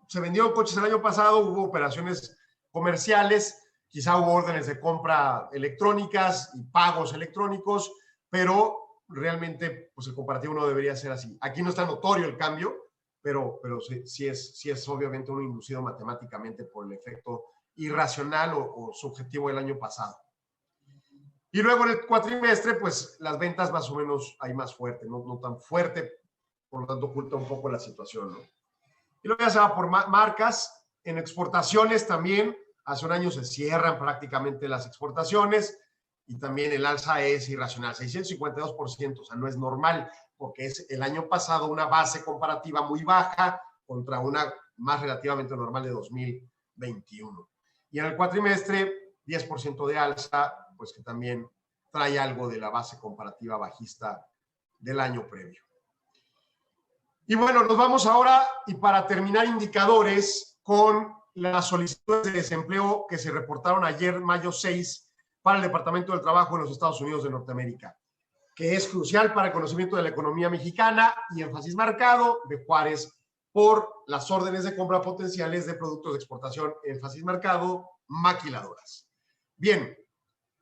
se vendieron coches el año pasado, hubo operaciones comerciales, quizá hubo órdenes de compra electrónicas y pagos electrónicos, pero realmente pues el comparativo no debería ser así. Aquí no está notorio el cambio, pero sí es obviamente uno inducido matemáticamente por el efecto irracional o subjetivo del año pasado. Y luego en el cuatrimestre, pues las ventas más o menos hay más fuerte, no tan fuerte, por lo tanto oculta un poco la situación, ¿no? Y luego ya se va por marcas. En exportaciones también, hace un año se cierran prácticamente las exportaciones y también el alza es irracional, 652%, o sea, no es normal, porque es el año pasado una base comparativa muy baja contra una más relativamente normal de 2021. Y en el cuatrimestre, 10% de alza, pues que también trae algo de la base comparativa bajista del año previo. Y bueno, nos vamos ahora, y para terminar, indicadores con las solicitudes de desempleo que se reportaron ayer, mayo 6, para el Departamento del Trabajo en los Estados Unidos de Norteamérica, que es crucial para el conocimiento de la economía mexicana y énfasis marcado de Juárez, por las órdenes de compra potenciales de productos de exportación, énfasis marcado, maquiladoras. Bien,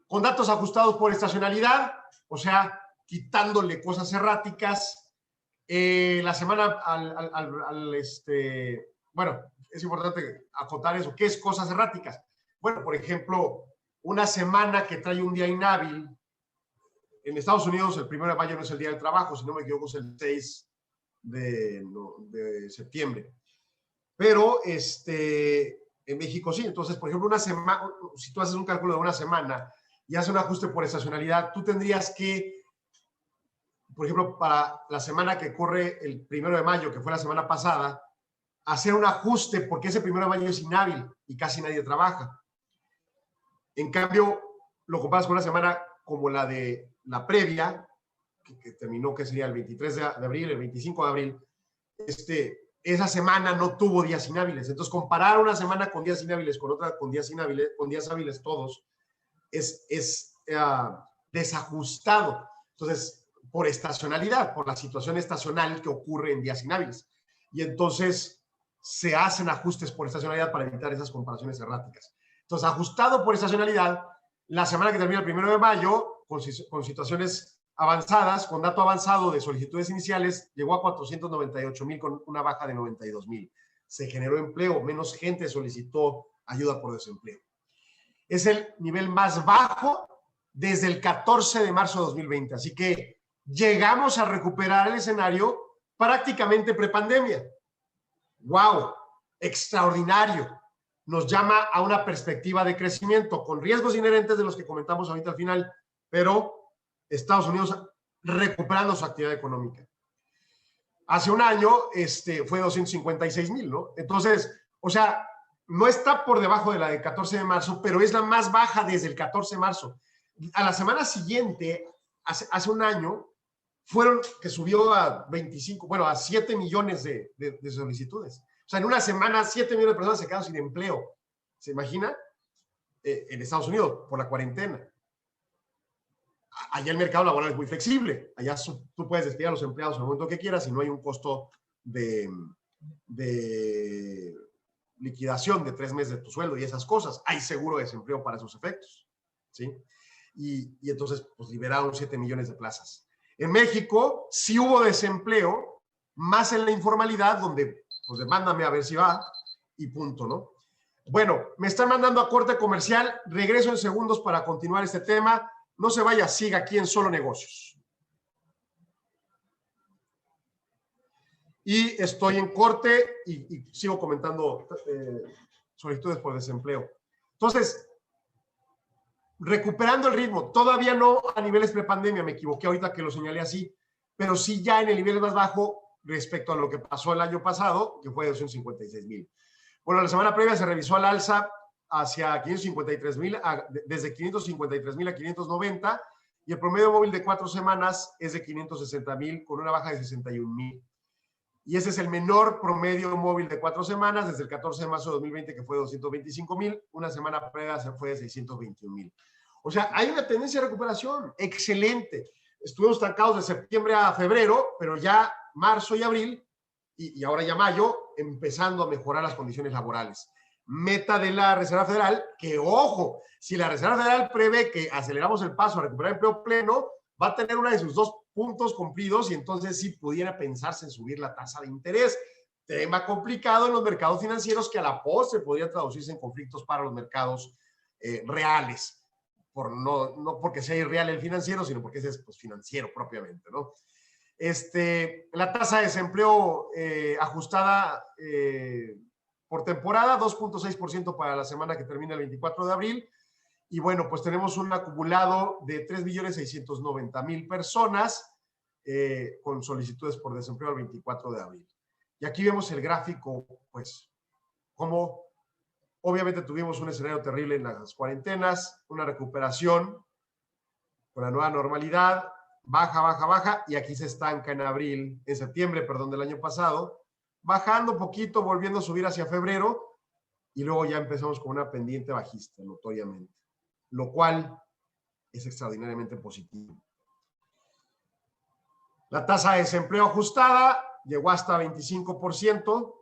con datos ajustados por estacionalidad, o sea, quitándole cosas erráticas, la semana bueno, es importante acotar eso. ¿Qué es cosas erráticas? Bueno, por ejemplo, una semana que trae un día inhábil. En Estados Unidos el 1 de mayo no es el Día del Trabajo, si no me equivoco es el 6 de septiembre. Pero en México sí. Entonces, por ejemplo, una semana, si tú haces un cálculo de una semana y haces un ajuste por estacionalidad, tú tendrías que, por ejemplo, para la semana que corre el 1 de mayo, que fue la semana pasada, hacer un ajuste porque ese 1 de mayo es inhábil y casi nadie trabaja. En cambio, lo comparas con una semana como la de la previa, que terminó, que sería el 23 de abril, el 25 de abril, esa semana no tuvo días inhábiles. Entonces, comparar una semana con días inhábiles con otra con días hábiles todos, es desajustado. Entonces, por estacionalidad, por la situación estacional que ocurre en días inhábiles. Y entonces se hacen ajustes por estacionalidad para evitar esas comparaciones erráticas. Entonces, ajustado por estacionalidad, la semana que termina el 1 de mayo, con situaciones avanzadas, con dato avanzado de solicitudes iniciales, llegó a 498,000 con una baja de 92,000. Se generó empleo, menos gente solicitó ayuda por desempleo. Es el nivel más bajo desde el 14 de marzo de 2020. Así que llegamos a recuperar el escenario prácticamente prepandemia. ¡Wow! Extraordinario. Nos llama a una perspectiva de crecimiento con riesgos inherentes de los que comentamos ahorita al final, pero Estados Unidos recuperando su actividad económica. Hace un año fue 256,000, ¿no? Entonces, o sea, no está por debajo de la del 14 de marzo, pero es la más baja desde el 14 de marzo. A la semana siguiente, hace un año, que subió a 7 millones de solicitudes. O sea, en una semana, 7 millones de personas se quedaron sin empleo. ¿Se imagina? En Estados Unidos, por la cuarentena. Allá el mercado laboral es muy flexible. Allá tú puedes despedir a los empleados en el momento que quieras y no hay un costo de liquidación de 3 meses de tu sueldo y esas cosas. Hay seguro de desempleo para esos efectos, ¿sí? Y entonces, pues, liberaron 7 millones de plazas. En México sí hubo desempleo, más en la informalidad, donde, pues, demándame a ver si va y punto, ¿no? Bueno, me están mandando a corte comercial. Regreso en segundos para continuar este tema. No se vaya, siga aquí en Solo Negocios. Y estoy en corte y sigo comentando solicitudes por desempleo. Entonces, recuperando el ritmo, todavía no a niveles prepandemia, me equivoqué ahorita que lo señalé así, pero sí ya en el nivel más bajo respecto a lo que pasó el año pasado, que fue de 256,000. Bueno, la semana previa se revisó al alza hacia 553,000, desde 553,000 a 590, y el promedio móvil de 4 semanas es de 560,000 con una baja de 61,000. Y ese es el menor promedio móvil de 4 semanas desde el 14 de marzo de 2020, que fue de 225,000. Una semana previa se fue de 621,000. O sea, hay una tendencia de recuperación excelente. Estuvimos estancados de septiembre a febrero, pero ya marzo y abril, y ahora ya mayo, empezando a mejorar las condiciones laborales. Meta de la Reserva Federal, que ojo, si la Reserva Federal prevé que aceleramos el paso a recuperar empleo pleno, va a tener una de sus 2 puntos cumplidos y entonces sí pudiera pensarse en subir la tasa de interés. Tema complicado en los mercados financieros que a la postre podría traducirse en conflictos para los mercados reales. No porque sea irreal el financiero, sino porque ese es, pues, financiero propiamente, ¿no? La tasa de desempleo ajustada por temporada, 2.6% para la semana que termina el 24 de abril. Y bueno, pues tenemos un acumulado de 3,690,000 personas con solicitudes por desempleo el 24 de abril. Y aquí vemos el gráfico, pues, como obviamente tuvimos un escenario terrible en las cuarentenas, una recuperación con la nueva normalidad, baja, y aquí se estanca en septiembre del año pasado, bajando poquito, volviendo a subir hacia febrero, y luego ya empezamos con una pendiente bajista, notoriamente, lo cual es extraordinariamente positivo. La tasa de desempleo ajustada llegó hasta 25%.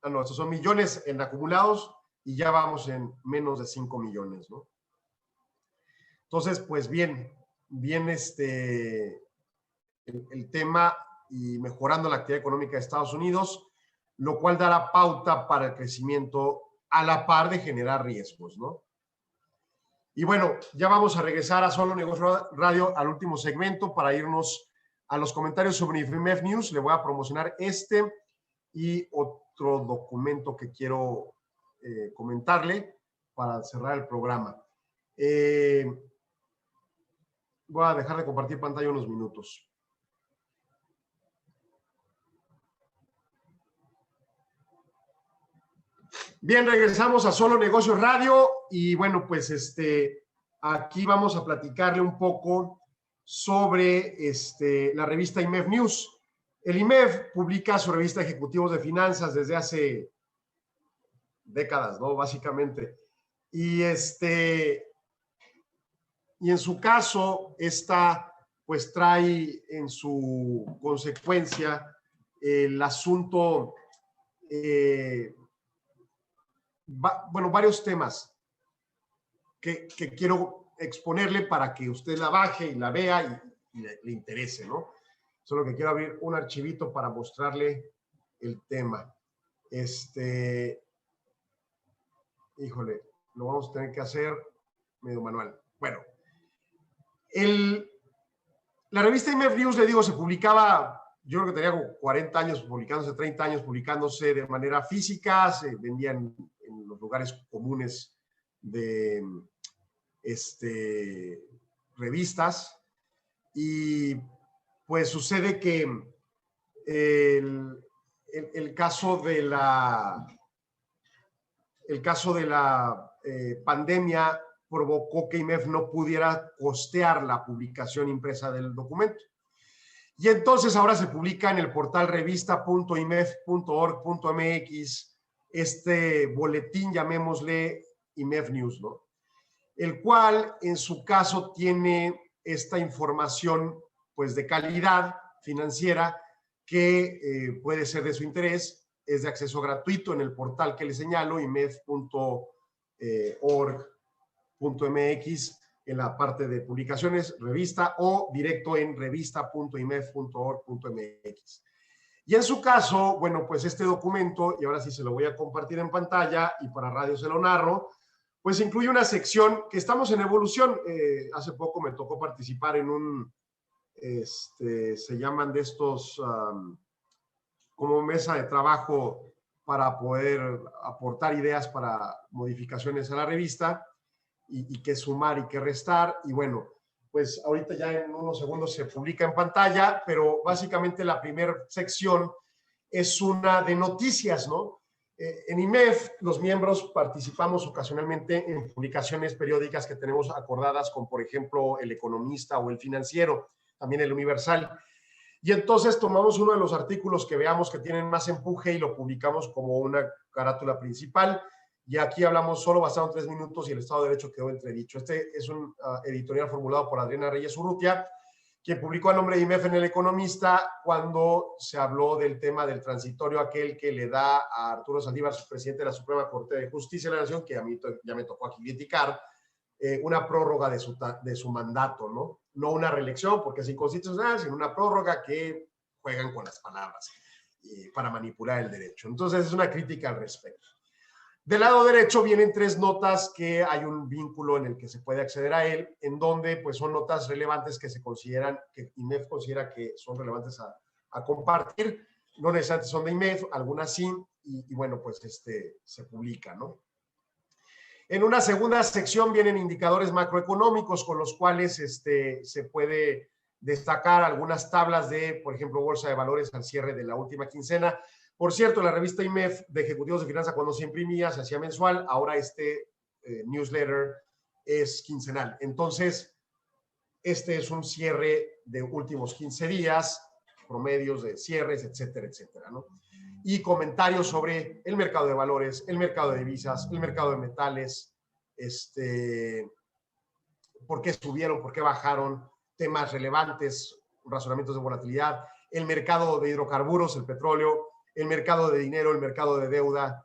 Ah, no, estos son millones en acumulados y ya vamos en menos de 5 millones, ¿no? Entonces, pues bien el tema y mejorando la actividad económica de Estados Unidos, lo cual dará pauta para el crecimiento a la par de generar riesgos, ¿no? Y bueno, ya vamos a regresar a Solo Negocio Radio al último segmento para irnos a los comentarios sobre IMEF News. Le voy a promocionar este y otro documento que quiero comentarle para cerrar el programa. Voy a dejar de compartir pantalla unos minutos. Bien, regresamos a Solo Negocios Radio y bueno, pues aquí vamos a platicarle un poco sobre la revista IMEF News. El IMEF publica su revista Ejecutivos de Finanzas desde hace décadas, ¿no? Básicamente. Y en su caso, esta pues trae en su consecuencia el asunto, varios temas que quiero exponerle para que usted la baje y la vea y le interese, ¿no? Solo que quiero abrir un archivito para mostrarle el tema. Híjole, lo vamos a tener que hacer medio manual. Bueno, la revista IMEF News, le digo, se publicaba, yo creo que tenía como 40 años publicándose, 30 años publicándose de manera física, se vendían en los lugares comunes de revistas, y pues sucede que el caso de la pandemia provocó que IMEF no pudiera costear la publicación impresa del documento. Y entonces ahora se publica en el portal revista.imef.org.mx este boletín, llamémosle IMEF News, ¿no? El cual en su caso tiene esta información pues de calidad financiera que puede ser de su interés. Es de acceso gratuito en el portal que le señalo, imef.org.mx, en la parte de publicaciones, revista, o directo en revista.imef.org.mx. Y en su caso, bueno, pues este documento, y ahora sí se lo voy a compartir en pantalla y para radio se lo narro, pues incluye una sección que estamos en evolución. Hace poco me tocó participar en un, se llaman de estos, como mesa de trabajo para poder aportar ideas para modificaciones a la revista y qué sumar y qué restar. Y bueno, pues ahorita ya en unos segundos se publica en pantalla, pero básicamente la primera sección es una de noticias, ¿no? En IMEF, los miembros participamos ocasionalmente en publicaciones periódicas que tenemos acordadas con, por ejemplo, El Economista o El Financiero, también El Universal. Y entonces tomamos uno de los artículos que veamos que tienen más empuje y lo publicamos como una carátula principal. Y aquí hablamos solo, bastaron 3 minutos y el Estado de Derecho quedó entredicho. Este es un editorial formulado por Adriana Reyes Urrutia, quien publicó a nombre de IMEF en El Economista cuando se habló del tema del transitorio aquel que le da a Arturo Saldívar, presidente de la Suprema Corte de Justicia de la Nación, que a mí ya me tocó aquí criticar, una prórroga de su mandato, ¿no? No una reelección, porque es inconstitucional, sino una prórroga que juegan con las palabras para manipular el derecho. Entonces, es una crítica al respecto. Del lado derecho vienen 3 notas que hay un vínculo en el que se puede acceder a él, en donde pues son notas relevantes que se consideran, que IMEF considera que son relevantes a compartir. No necesariamente son de IMEF, algunas sí, y bueno, pues se publica, ¿no? En una segunda sección vienen indicadores macroeconómicos con los cuales se puede destacar algunas tablas de, por ejemplo, Bolsa de Valores al cierre de la última quincena. Por cierto, la revista IMEF de Ejecutivos de Finanzas, cuando se imprimía, se hacía mensual. Ahora newsletter es quincenal. Entonces, este es un cierre de últimos 15 días, promedios de cierres, etcétera, etcétera, ¿no? Y comentarios sobre el mercado de valores, el mercado de divisas, el mercado de metales, por qué subieron, por qué bajaron, temas relevantes, razonamientos de volatilidad, el mercado de hidrocarburos, el petróleo, el mercado de dinero, el mercado de deuda,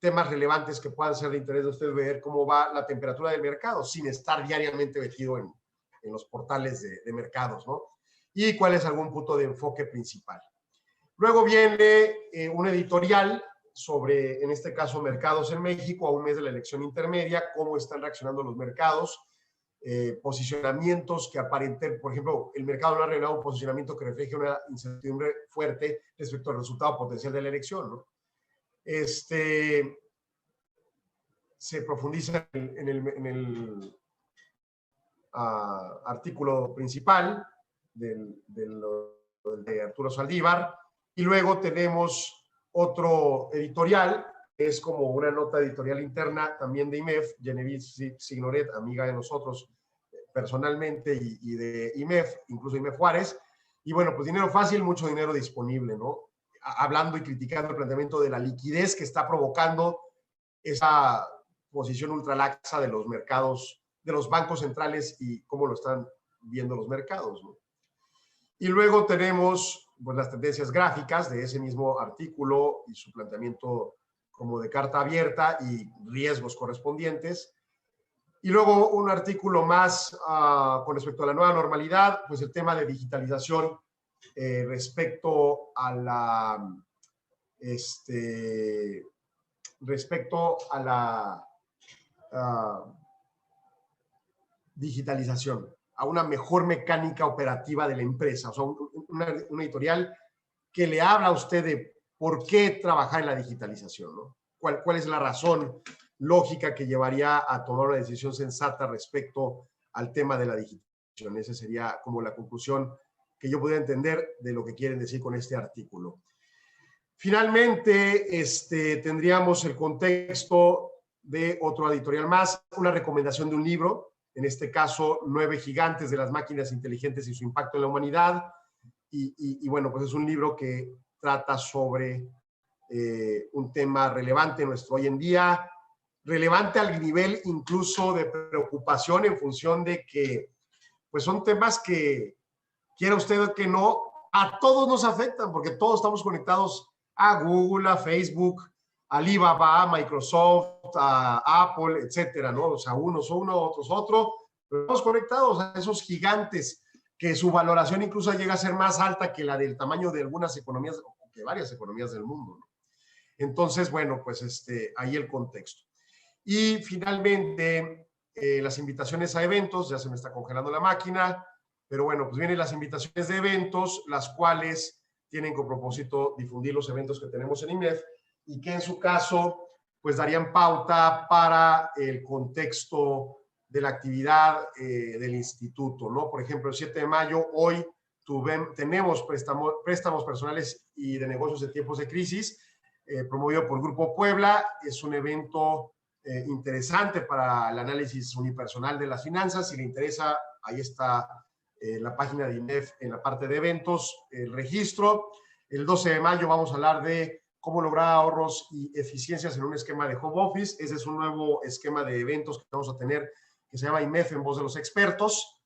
temas relevantes que puedan ser de interés de usted ver cómo va la temperatura del mercado sin estar diariamente metido en los portales de mercados, ¿no? Y cuál es algún punto de enfoque principal. Luego viene un editorial sobre, en este caso, mercados en México a un mes de la elección intermedia, cómo están reaccionando los mercados, posicionamientos que aparenten, por ejemplo, el mercado no ha revelado un posicionamiento que refleje una incertidumbre fuerte respecto al resultado potencial de la elección, ¿no? Se profundiza en el artículo principal de Arturo Saldívar, y luego tenemos otro editorial, que es como una nota editorial interna también de IMEF, Genevieve Signoret, amiga de nosotros personalmente y de IMEF, incluso IMEF Juárez, y bueno, pues dinero fácil, mucho dinero disponible, ¿no? Hablando y criticando el planteamiento de la liquidez que está provocando esa posición ultralaxa de los mercados, de los bancos centrales y cómo lo están viendo los mercados, ¿no? Y luego tenemos pues, las tendencias gráficas de ese mismo artículo y su planteamiento como de carta abierta y riesgos correspondientes. Y luego un artículo más con respecto a la nueva normalidad, pues el tema de digitalización respecto a la digitalización, a una mejor mecánica operativa de la empresa. O sea, un editorial que le habla a usted de por qué trabajar en la digitalización, ¿no? ¿Cuál es la razón lógica que llevaría a tomar una decisión sensata respecto al tema de la digitalización? Esa sería como la conclusión que yo pudiera entender de lo que quieren decir con este artículo. Finalmente, tendríamos el contexto de otro editorial más, una recomendación de un libro, en este caso, 9 gigantes de las máquinas inteligentes y su impacto en la humanidad. Y bueno, pues es un libro que trata sobre un tema relevante nuestro hoy en día, relevante al nivel incluso de preocupación en función de que pues son temas que, quiera usted que no, a todos nos afectan, porque todos estamos conectados a Google, a Facebook, a Alibaba, a Microsoft, a Apple, etcétera, ¿no? O sea, unos uno, otros otro, pero estamos conectados a esos gigantes que su valoración incluso llega a ser más alta que la del tamaño de algunas economías, o que varias economías del mundo, ¿no? Entonces, bueno, pues ahí el contexto. Y finalmente, las invitaciones a eventos, ya se me está congelando la máquina, pero bueno, pues vienen las invitaciones de eventos, las cuales tienen como propósito difundir los eventos que tenemos en IMEF y que en su caso, pues darían pauta para el contexto de la actividad del instituto, ¿no? Por ejemplo, el 7 de mayo, hoy tenemos préstamos personales y de negocios de tiempos de crisis, promovido por Grupo Puebla. Es un evento interesante para el análisis unipersonal de las finanzas. Si le interesa, ahí está la página de IMEF en la parte de eventos, el registro. El 12 de mayo vamos a hablar de cómo lograr ahorros y eficiencias en un esquema de home office. Ese es un nuevo esquema de eventos que vamos a tener que se llama IMEF en voz de los expertos.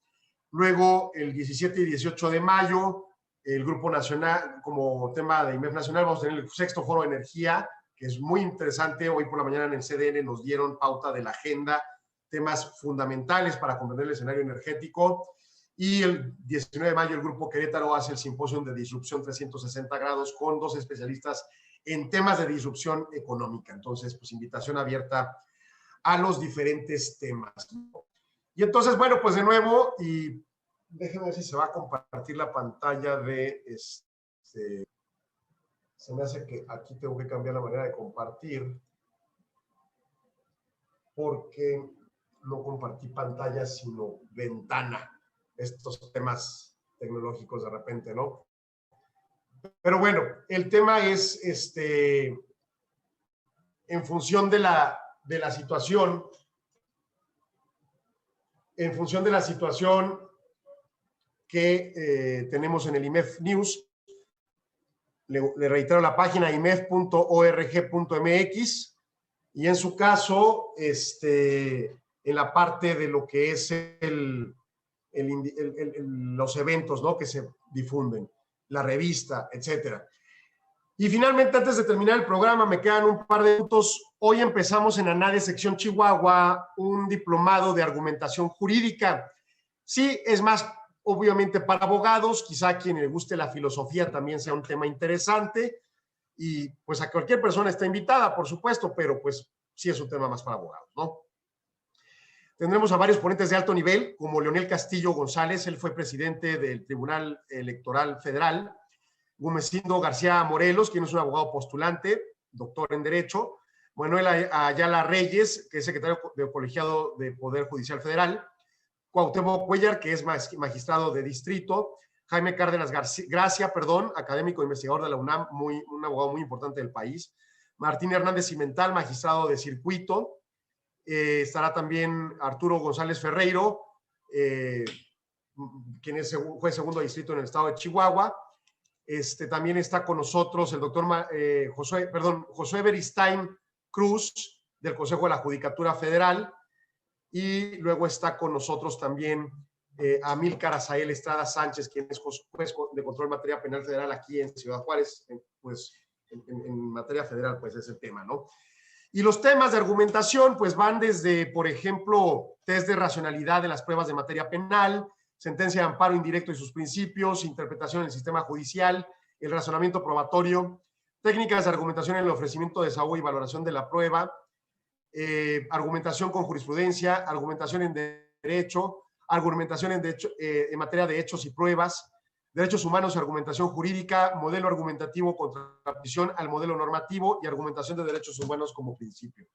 Luego, el 17 y 18 de mayo, el Grupo Nacional, como tema de IMEF Nacional, vamos a tener el 6º Foro de Energía, que es muy interesante. Hoy por la mañana en el CDN nos dieron pauta de la agenda, temas fundamentales para comprender el escenario energético. Y el 19 de mayo el Grupo Querétaro hace el Simposio de Disrupción 360 grados con 2 especialistas en temas de disrupción económica. Entonces, pues invitación abierta a los diferentes temas. Y entonces, bueno, pues de nuevo, y déjenme ver si se va a compartir la pantalla de se me hace que aquí tengo que cambiar la manera de compartir porque no compartí pantalla, sino ventana. Estos temas tecnológicos de repente, ¿no? Pero bueno, el tema es, en función de la situación, que tenemos en el IMEF News, le reitero la página imef.org.mx, y en su caso, en la parte de lo que es los eventos, ¿no?, que se difunden. la revista, etcétera. Y finalmente, antes de terminar el programa, me quedan un par de minutos. Hoy empezamos en ANADE Sección Chihuahua un diplomado de argumentación jurídica. Sí, es más, obviamente, para abogados. Quizá a quien le guste la filosofía también sea un tema interesante. Y pues a cualquier persona está invitada, por supuesto, pero pues sí es un tema más para abogados, ¿no? Tendremos a varios ponentes de alto nivel, como Leonel Castillo González, él fue presidente del Tribunal Electoral Federal. Gumecindo García Morelos, quien es un abogado postulante, doctor en Derecho. Manuel Ayala Reyes, que es secretario del Colegiado de Poder Judicial Federal. Cuauhtémoc Cuellar, que es magistrado de distrito. Jaime Cárdenas Gracia, académico e investigador de la UNAM, un abogado muy importante del país. Martín Hernández Cimental, magistrado de circuito. Estará también Arturo González Ferreiro, quien fue segundo distrito en el estado de Chihuahua. También está con nosotros el doctor Josué Beristain Cruz, del Consejo de la Judicatura Federal. Y luego está con nosotros también Amílcar Azael Estrada Sánchez, quien es juez de control en materia penal federal aquí en Ciudad Juárez. En materia federal, pues es el tema, ¿no? Y los temas de argumentación, pues van desde, por ejemplo, test de racionalidad de las pruebas de materia penal, sentencia de amparo indirecto y sus principios, interpretación del sistema judicial, el razonamiento probatorio, técnicas de argumentación en el ofrecimiento de desahogo y valoración de la prueba, argumentación con jurisprudencia, argumentación en derecho, argumentación en materia de hechos y pruebas, derechos humanos y argumentación jurídica, modelo argumentativo contraposición al modelo normativo y argumentación de derechos humanos como principio.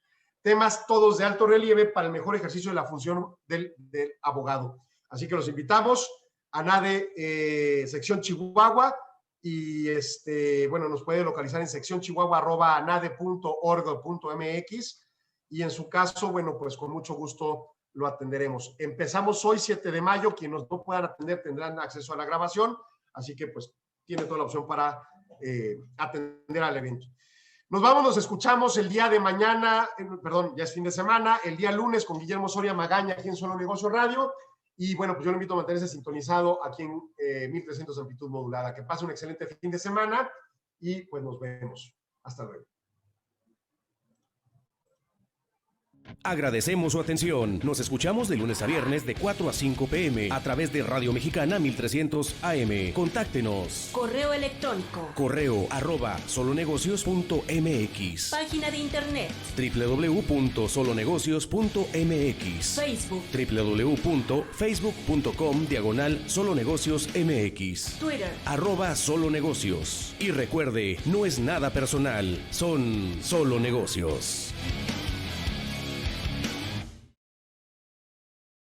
Temas todos de alto relieve para el mejor ejercicio de la función del abogado. Así que los invitamos a ANADE Sección Chihuahua y nos puede localizar en seccionchihuahua@anade.org.mx y en su caso, bueno, pues con mucho gusto lo atenderemos. Empezamos hoy 7 de mayo, quienes no puedan atender tendrán acceso a la grabación, así que pues tiene toda la opción para atender al evento. Nos escuchamos el día de mañana, ya es fin de semana, el día lunes con Guillermo Soria Magaña aquí en Solo Negocio Radio. Y bueno, pues yo lo invito a mantenerse sintonizado aquí en 1300 amplitud modulada. Que pase un excelente fin de semana y pues nos vemos. Hasta luego. Agradecemos su atención. Nos escuchamos de lunes a viernes de 4 a 5 p.m. a través de Radio Mexicana 1300 AM. Contáctenos. Correo electrónico. correo@solonegocios.mx. Página de internet. www.solonegocios.mx. Facebook. www.facebook.com/solonegociosmx. Twitter. @solonegocios. Y recuerde, no es nada personal, son solo negocios.